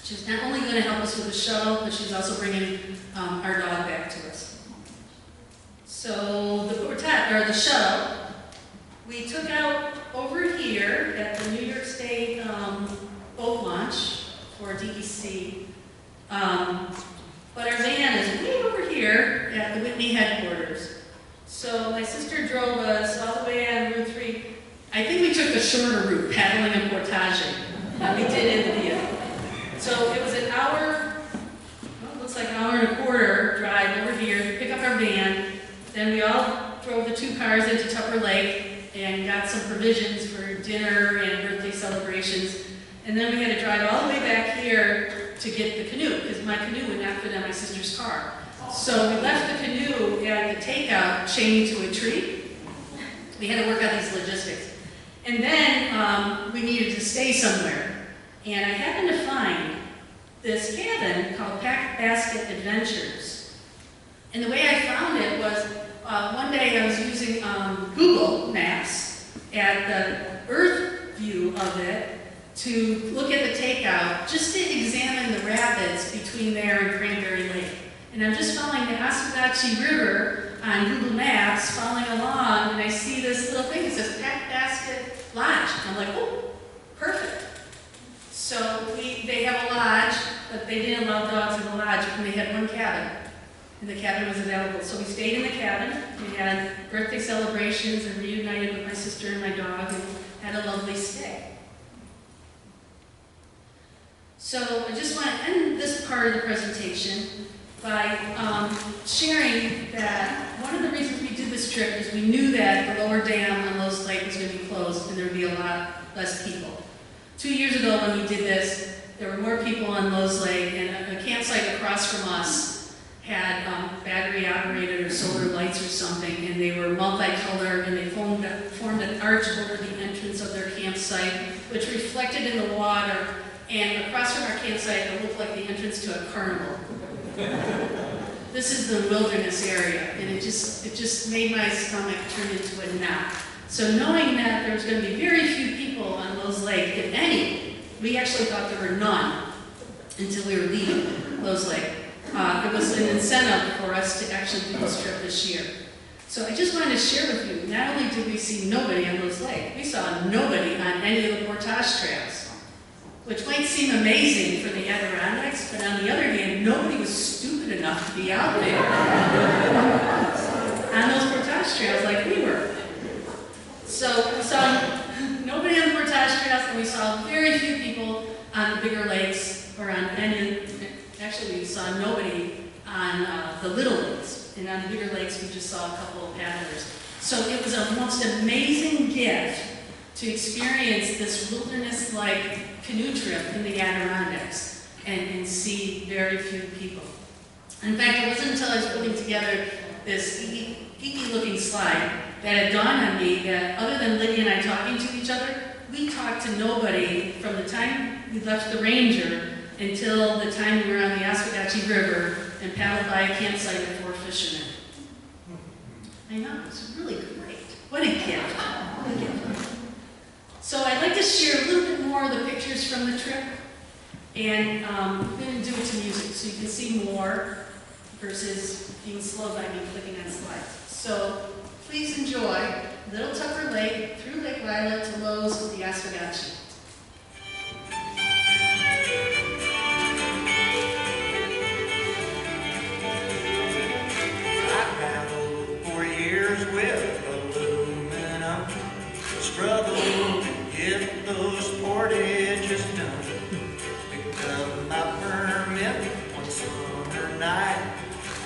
She was not only going to help us with the shuttle, but she was also bringing our dog back to us. So the shuttle, we took out over here at the New York State boat launch for DEC. But our van is way over here at the Whitney headquarters. So my sister drove us all the way on Route 3. I think we took the shorter route, paddling and portaging. We did in the vehicle. So it was an hour, well, it looks like an hour and a quarter drive over here to pick up our van. Then we all drove the 2 cars into Tupper Lake and got some provisions for dinner and birthday celebrations. And then we had to drive all the way back here to get the canoe, because my canoe would not fit on my sister's car. So we left the canoe at the takeout chained to a tree. We had to work out these logistics. And then we needed to stay somewhere. And I happened to find this cabin called Pack Basket Adventures. And the way I found it was, one day I was using Google Maps at the Earth view of it to look at the takeout, just to examine the rapids between there and Cranberry Lake. And I'm just following the Oswegatchie River on Google Maps, following along, and I see this little thing that says Pack Basket Lodge. I'm like, oh, perfect. So they have a lodge, but they didn't allow dogs in the lodge, and they had one cabin. And the cabin was available. So we stayed in the cabin. We had birthday celebrations and reunited with my sister and my dog and had a lovely stay. So I just want to end this part of the presentation by sharing that one of the reasons we did this trip is we knew that the lower dam on Lowe's Lake was going to be closed and there would be a lot less people. 2 years ago when we did this, there were more people on Lowe's Lake, and a campsite across from us had battery-operated or solar lights or something, and they were multicolored, and they formed an arch over the entrance of their campsite, which reflected in the water, and across from our campsite, it looked like the entrance to a carnival. This is the wilderness area, and it just made my stomach turn into a knot. So knowing that there was going to be very few people on Lowe's Lake, if any, we actually thought there were none until we were leaving Lowe's Lake. It was an incentive for us to actually do this trip this year. So I just wanted to share with you, not only did we see nobody on Lowe's Lake, we saw nobody on any of the portage trails, which might seem amazing for the Adirondacks, but on the other hand, nobody was stupid enough to be out there on those portage trails like we were. So we saw nobody on the portage trails, and we saw very few people on the bigger lakes, or on, actually we saw nobody on the little lakes. And on the bigger lakes, we just saw a couple of paddlers. So it was a most amazing gift to experience this wilderness-like canoe trip in the Adirondacks and see very few people. In fact, it wasn't until I was putting together this geeky-looking slide that it dawned on me that other than Lydia and I talking to each other, we talked to nobody from the time we left the Ranger until the time we were on the Oswegatchie River and paddled by a campsite of 4 fishermen. I know, it's really great. What a gift. What a gift. So I'd like to share a little bit more of the pictures from the trip. And I'm going to do it to music so you can see more versus being slowed by me clicking on slides. So please enjoy Little Tupper Lake through Lake Lila to Lowe's with the Oswegatchie. With aluminum, struggle to get those portages done. Picked up my permit one summer night.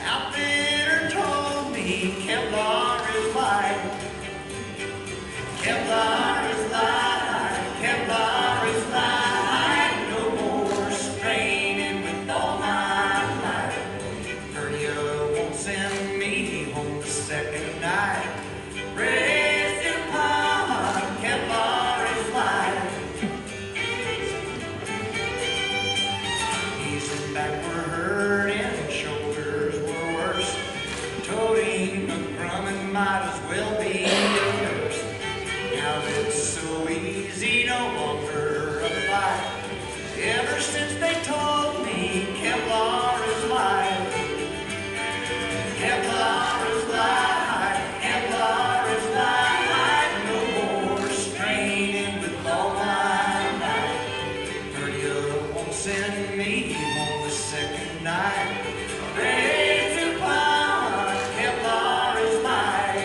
Outfitter told me Kevlar is light. Kevlar is light. Kevlar is light. No more straining with all my might. Heard you won't send me home the second night. Raise your mama, Kevlar is light. Knees and back were hurting, shoulders were worse. Toting a Grumman might as well be a nurse. Now it's so easy, no longer a fight. Ever since they told me Kevlar is light. Kevlar is light. Send me home the second night. Raise your power, Kevlar is light.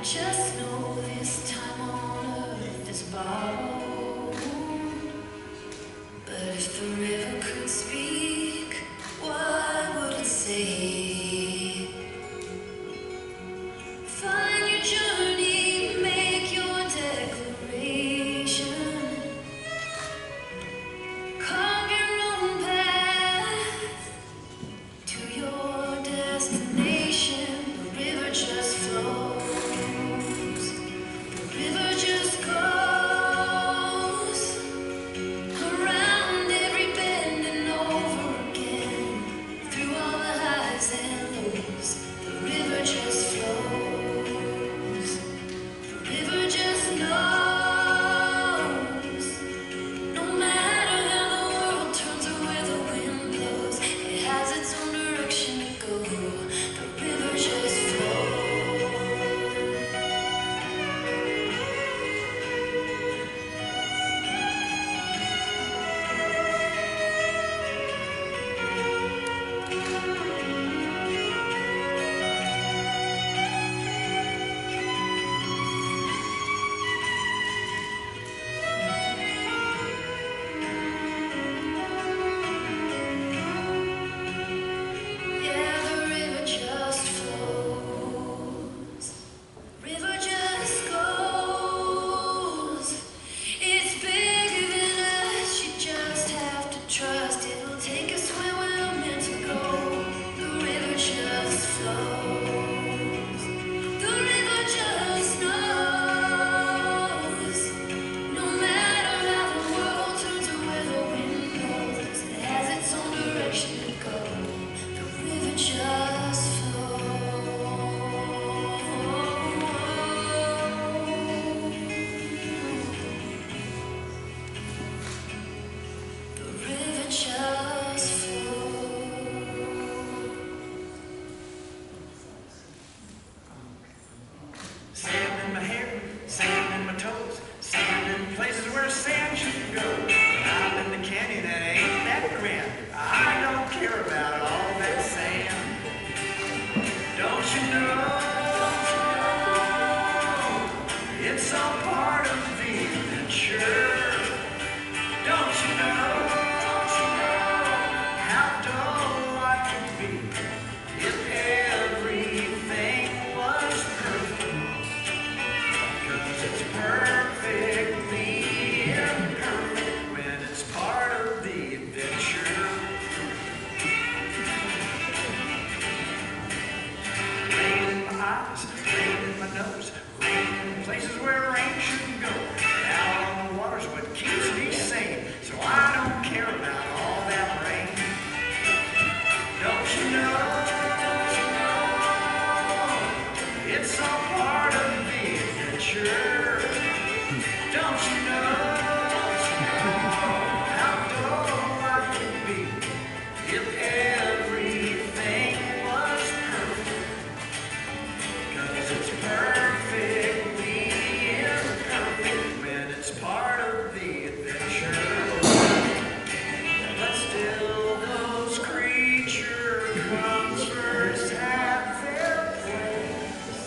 Just know this time on earth is borrowed. But if the river could speak, what would it say? Find your journey, make your declaration. Carve your own path to your destination. The river just flows. The river just goes around every bend and over again. Through all the highs and lows, the river just flows. The river just knows. No matter how the world turns or where the wind blows, it has its own direction to go. The river just flows. Yeah, the river just flows. River just goes. It's bigger than us. You just have to trust. It'll take us where we're meant to go. The river just flows. The river just knows. No matter how the world turns or where the wind blows, it has its own direction to go. The river just flows. The river just flows. Sand in my hair, sand in my toes, sand in places where sand should go. Out in the canyon that ain't that grand. I don't care about all that sand. Don't you know? It's all part of the adventure. Don't you know? How dull life could be if everything was perfect. 'Cause it's perfectly imperfect when it's part of the adventure. Rain in my eyes, rain in my nose, rain in places where rain shouldn't go. Out on the water's what keeps me sane, so I don't care about all that rain. Don't you know? It's all part of the adventure. Don't you know? How dull life could be if everything was perfect. 'Cause it's perfectly imperfect when it's part of the adventure. But still those creature comforts have their place.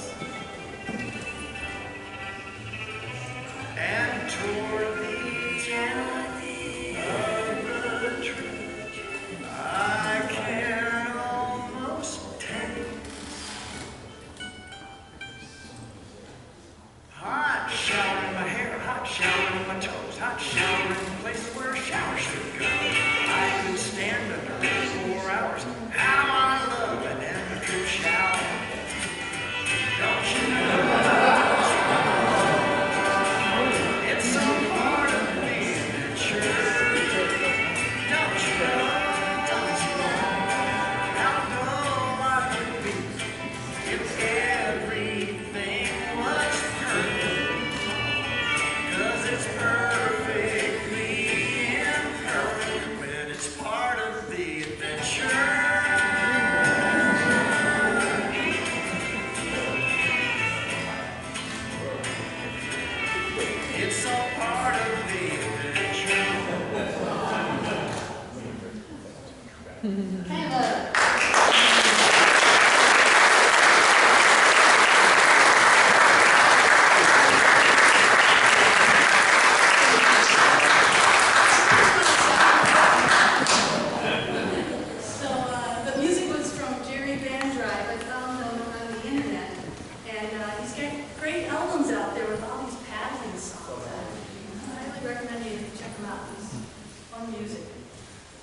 more music.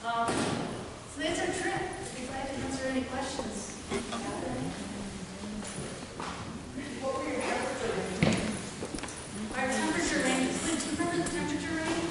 So that's our trip. I'd be glad to answer any questions. What were your temperature range? Our temperature range, do you remember the temperature range?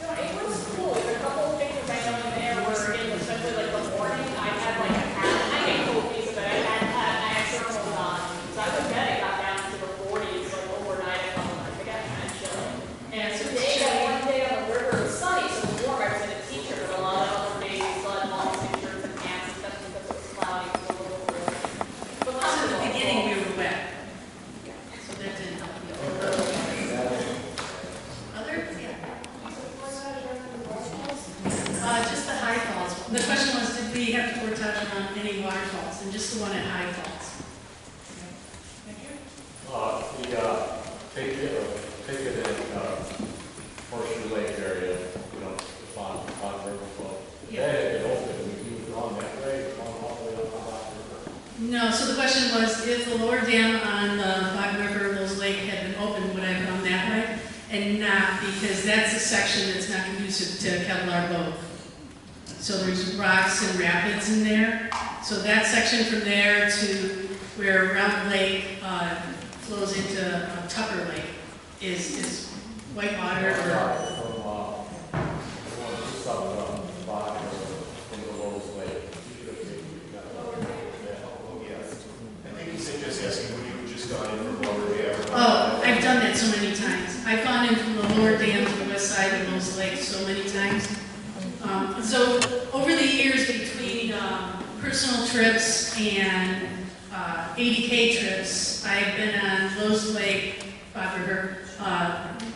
It was cool. There's a couple of pictures I know in there where, especially like the morning, I had like a hat. I get cold piece, but I had thermals on. So I would bet it got down to the 40s like overnight. I got kind of chilly. And today, that one day on the river, it was sunny, so it was warm. I was in a t-shirt, but a lot of other days we still had long sleeve shirts and pants, especially because it was cloudy. So a little cool. But So in the beginning, we were wet. So that didn't help me. Other? Yeah. Just the high falls. The question was, did we have to portage on any waterfalls? And just the one at high falls. Take it in Horseshoe Lake area, Bog River flow. Yeah. It open, we use on that way, on all the way up to Bog River. No, so the question was, if the lower dam on the Bog River, Little Lake had been open, would I have gone that way? And not, because that's a section that's not conducive to Kevlar boat. So there's rocks and rapids in there. So that section from there to where Round Lake flows into Tupper Lake is white water. Just asking, would you just gone in from lower dam? Oh, I've done that so many times. I've gone in from the lower dam to the west side of those lakes so many times. So over the years between personal trips and ADK trips, I've been on Lowe's Lake, Bog River,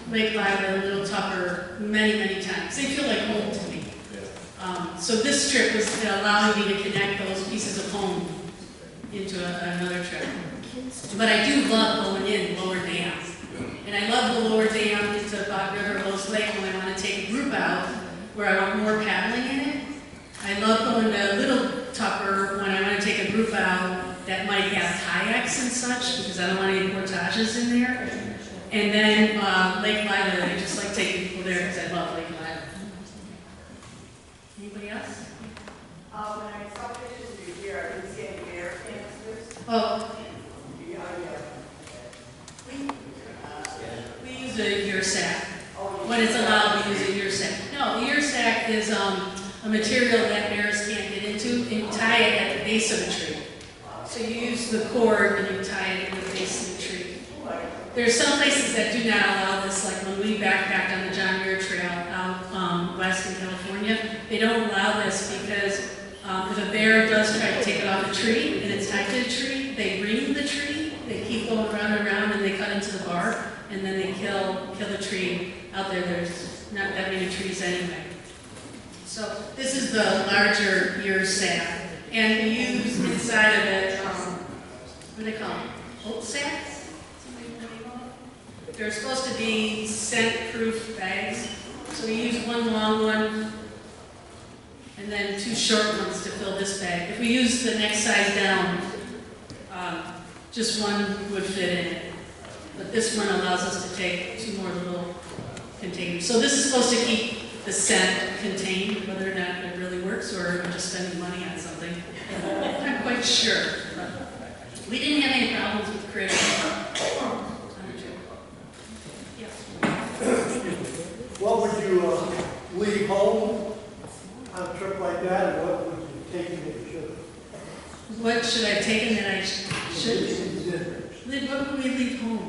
Lake Lila, Little Tupper, many, many times. They feel like home to me. So this trip was allowing me to connect those pieces of home into another trip. But I do love going in lower dam. And I love the lower dam into Bog River, Lowe's Lake when I want to take a group out where I want more paddling in it. I love going to Little Tupper when I want to take a group out that might have kayaks and such, because I don't want any portages in there. And then Lake Lila, I just like taking people there because I love Lake Lila. Anybody else? When I saw pictures of you here, I didn't see any bear canisters. Oh, Yeah. we use a year sack. When it's allowed, we use a year sack. No, the year sack is a material that bears can't get into, and you tie it at the base of a tree. So you use the cord and you tie it at the base of the tree. There's some places that do not allow this, like when we backpacked on the John Muir Trail out west in California, they don't allow this because if a bear does try to take it off a tree and it's tied to a tree, they ring the tree, they keep going round and round, and they cut into the bark, and then they kill the tree. Out there, there's not that many trees anyway. So this is the larger ear sack, and we use inside of it, what do they call them? Oat sacks? Somebody know what they call it? They're supposed to be scent-proof bags. So we use one long one, and then two short ones to fill this bag. If we use the next size down, just one would fit in it. But this one allows us to take two more little containers. So this is supposed to keep the scent contained, whether or not it really works or I'm just spending money on something. I'm not quite sure. We didn't have any problems with critters. What would you leave home on a trip like that, and what would you take that you should? What should I have taken that I should? What would we leave home?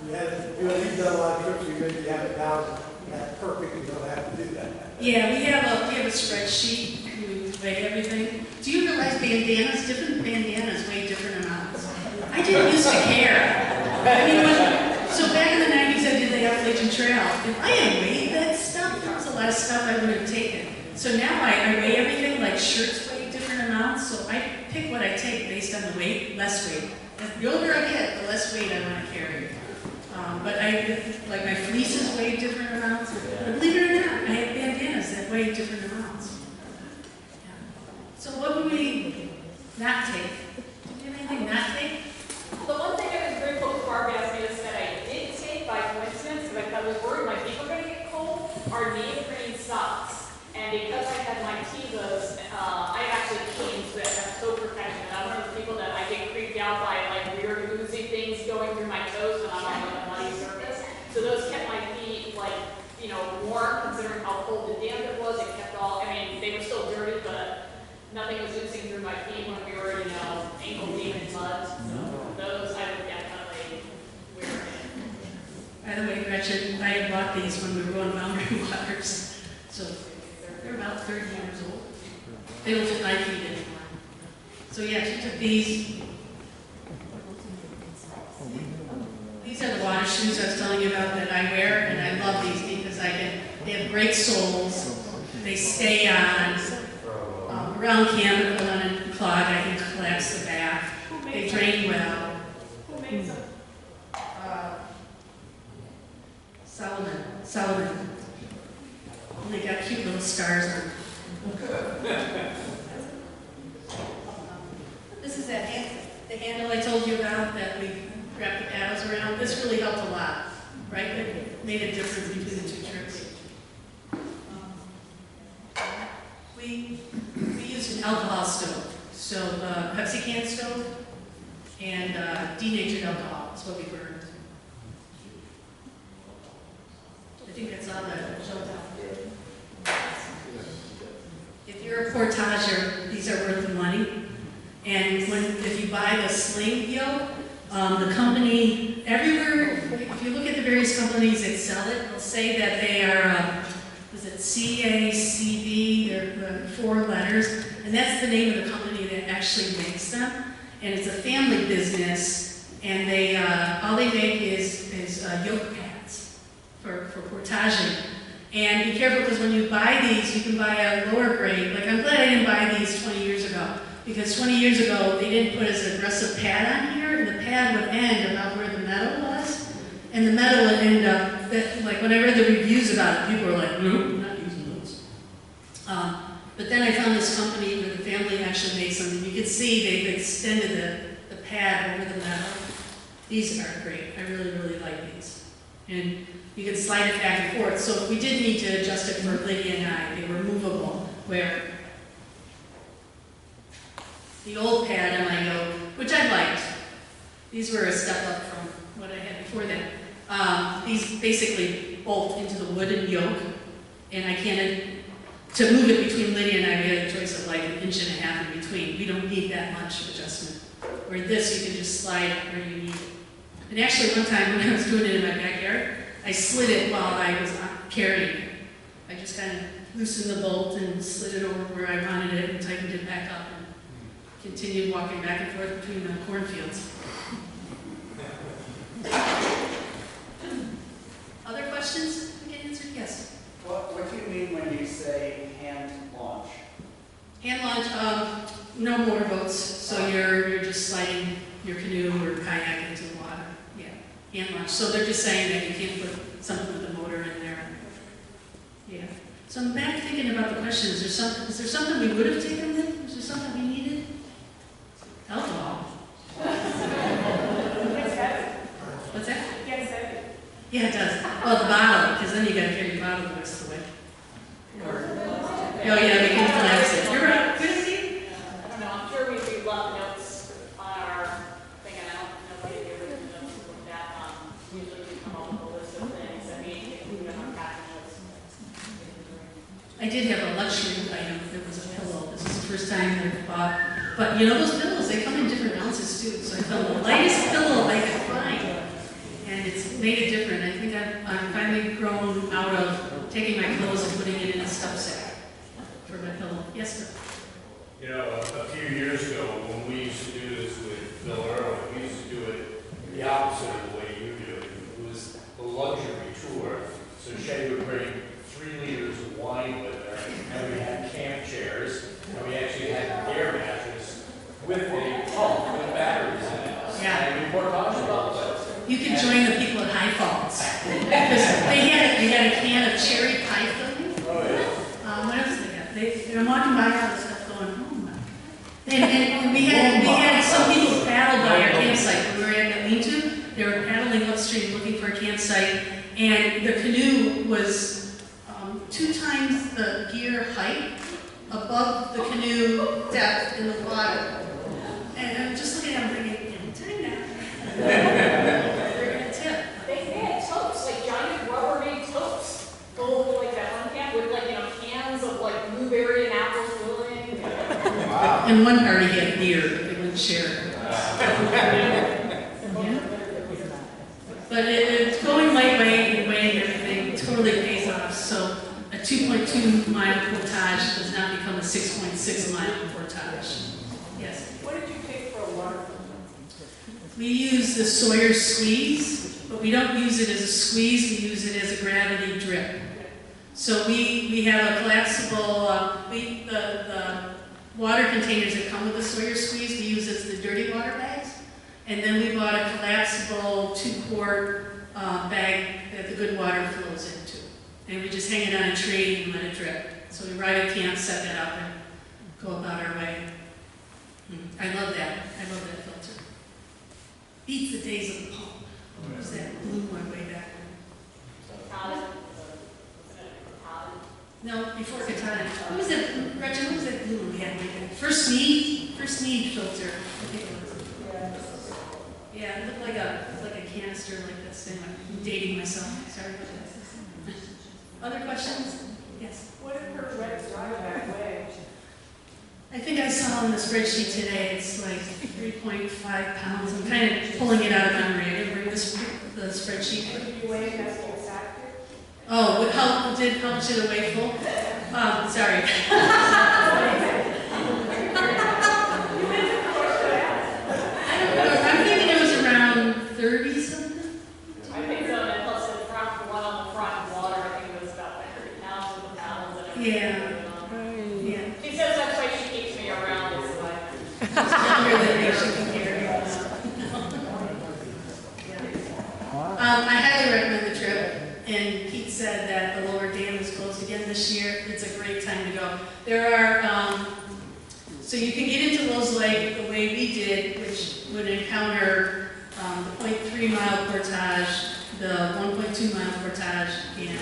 You've done a lot of trips, you maybe have it down, that's perfect, you don't have to do that. Yeah, we have a spreadsheet, we weigh everything. Do you realize different bandanas weigh different amounts? I didn't used to care. I mean, so back in the 90s I did the Appalachian Trail. If I had weighed that stuff, there was a lot of stuff I would have taken. So now I weigh everything, like shirts weigh different amounts, so I pick what I take based on the weight, less weight. The older I get, the less weight I want to carry. But like my fleeces weigh different amounts. But believe it or not, I have bandanas that weigh different amounts. Yeah. So what would we not take? Do you have anything not take? The one thing I was grateful to Barb asked me this that I did take by coincidence, because I was worried my feet were going to get cold. bought these when we were going boundary waters. So they're about 30 years old. They don't fit 9 feet anymore. So yeah, she took these. These are the water shoes I was telling you about that I wear, and I love these because they have great soles. They stay on. Around camp, if I'm on a clog, I can collapse the back. They drain well. Who makes them? Solomon. And they got cute little stars on them. This is the handle I told you about that we wrapped the paddles around. This really helped a lot, right? It made a difference between the 2 trips. We used an alcohol stove, so Pepsi can stove and denatured alcohol is what we burned. I think that's all that shows out. If you're a portager, these are worth the money. And if you buy the sling yoke, the company, everywhere, if you look at the various companies that sell it, they'll say that they are, is it CACV, they're 4 letters, and that's the name of the company that actually makes them. And it's a family business, and they all they make is yoke pads for portaging. And be careful, because when you buy these, you can buy a lower grade. Like, I'm glad I didn't buy these 20 years ago, because 20 years ago, they didn't put as aggressive pad on here, and the pad would end about where the metal was, and the metal would end up, like when I read the reviews about it, people were like, nope, I'm not using those. But then I found this company where the family actually made something. You can see they've extended the pad over the metal. These are great. I really, really like these. And you can slide it back and forth. So we did need to adjust it for Lydia and I. They were movable, where the old pad on my yoke, which I liked. These were a step up from what I had before that. These basically bolt into the wooden yoke, and I can't, to move it between Lydia and I, we had a choice of like 1.5 inches in between. We don't need that much adjustment. Where this, you can just slide it where you need it. And actually one time when I was doing it in my backyard, I slid it while I was carrying it. I just kind of loosened the bolt and slid it over where I wanted it and tightened it back up and continued walking back and forth between the cornfields. Other questions we can answer? Yes. What do you mean when you say hand launch? Hand launch, no motorboats, so you're just sliding your canoe or kayak into the water. Yeah, hand launch. So they're just saying that you can't put something with a motor in there. Yeah. So I'm back thinking about the question. Is there something we would have taken with? Is there something we needed? Alcohol. It's heavy. What's that? Yeah, it's heavy. Yeah, it does. Well, the bottle, because then you got to carry your bottle the rest of the way. Oh yeah, we can collapse it. You're right. Good idea. I don't know, I'm sure we left notes on our thing, and I don't know if you ever notes with that. Usually we come up with a list of things that we include in our package notes. I did have a luxury item. It was a pillow. This is the first time I've bought. But you know those pillows, they come in different ounces too. So I found the lightest pillow I could find. And it's made it different. I think I've finally grown out of taking my clothes and putting it in a stuff sack for my pillow. Yes, sir. You know, a few years ago, when we used to do this with Bill Earl, we used to do it the opposite of the way you do it. It was the luxury tour. So Shay would bring 3 liters of wine with her, and we had camp chairs, and we actually had an air mattress with a pump with batteries in it. Yeah. And we portage about that. You can join the people at High Falls. Because they had a can of cherry pie filling. Oh, yeah. What else they have? I'm walking by all this stuff going, oh my. And we had some people paddle by our campsite when we were at the lean-to. They were paddling upstream looking for a campsite, and the canoe was 2 times the gear height above the canoe depth in the water. And I'm just looking at them thinking, time now. They're gonna tip. They had totes, like giant Rubbermaid totes, full of like that one camp with like, cans of like blueberry and apple filling. Wow. And one party had beer, but they wouldn't share it. Yeah. But it's going lightweight and weighing everything, 2.2 mile portage does not become a 6.6 mile portage. Yes? What did you take for a water? We use the Sawyer squeeze, but we don't use it as a squeeze, we use it as a gravity drip. So we have a collapsible, the water containers that come with the Sawyer squeeze, we use as the dirty water bags. And then we bought a collapsible 2-quart bag that the good water flows into. And we just hang it on a tree and let it drip. So we ride a camp, set that up, and go about our way. I love that. I love that filter. Beats the days of the pump. What was that? Blew my way back. No, before Katana. What was that, Gretchen, what was that blue one we had? First Need filter. I think it was. Yeah, it looked like a canister like this. Anyway, I'm dating myself. Sorry about that. Other questions? Yes. What did her red dryback weigh? I think I saw on the spreadsheet today, it's like 3.5 pounds. I'm kind of pulling it out of memory. I didn't bring the spreadsheet. What did you weigh as a factor? Oh, how much did it weigh full? Sorry. I don't know. I'm thinking it was around 30 something. I think so, and plus the front, the one on the front water, I think it was about like 30 pounds with the paddles and everything. Yeah. Yeah. She says that's why she keeps me around, is why. Longer than they should be carrying. I highly recommend the trip. And Pete said that the lower dam is closed again this year. It's a great time to go. There are, so you can get into Lowe's Lake the way we did, which would encounter the 0.3 mile portage, the 1.2 mile portage, and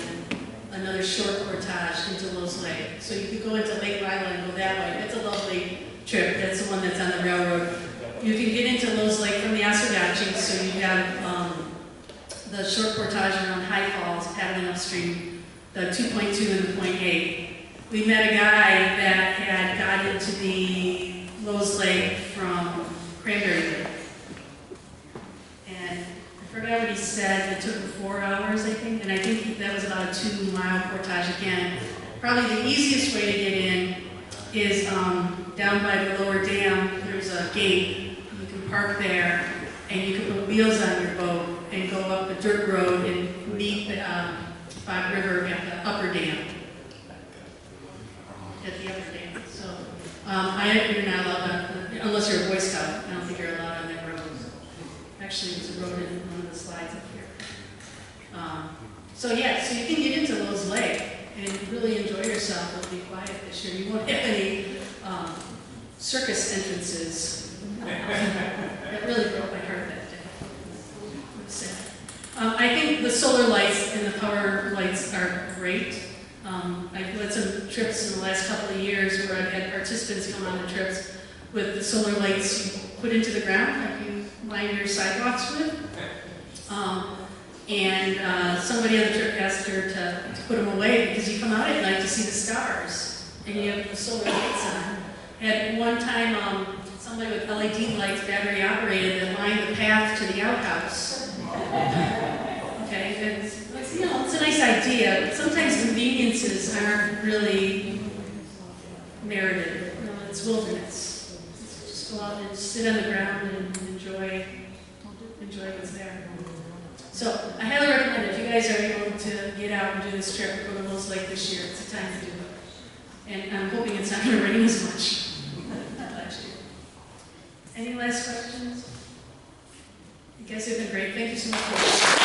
another short portage into Lowe's Lake. So you could go into Lake Lila and go that way. That's a lovely trip. That's the one that's on the railroad. You can get into Lowe's Lake from the Oswegatchie, so you have the short portage around High Falls, paddling upstream, the 2.2 and the 0.8. We met a guy that had got into the Lowe's Lake from Cranberry Lake. And I forgot what he said, it took him 4 hours, I think, and I think that was about a 2 mile portage again. Probably the easiest way to get in is down by the lower dam, there's a gate. You can park there, and you can put wheels on your boat and go up a dirt road and meet the Bog River at the upper dam. At the upper dam. So you're not allowed to, unless you're a Boy Scout. I don't think you're allowed on that road. Actually, there's a road in one of the slides up here. So yeah, so you can get into Lowe's Lake and really enjoy yourself. It'll be quiet this year. You won't have any circus entrances. It really broke my heart that day. It was sad. I think the solar lights and the power lights are great. I've led some trips in the last couple of years where I've had participants come on the trips with the solar lights you put into the ground, like you line your sidewalks with. Somebody on the trip asked her to put them away because you come out at night to see the stars and you have the solar lights on. At one time, somebody with LED lights, battery operated, that lined the path to the outhouse. Okay, it's, you know, it's a nice idea, but sometimes conveniences aren't really merited. You know, it's wilderness. Just go out and sit on the ground and enjoy what's there. So I highly recommend it. If you guys are able to get out and do this trip, go to Lowe's Lake this year. It's a time to do it. And I'm hoping it's not going to rain as much. Any last questions? You guys have been great. Thank you so much.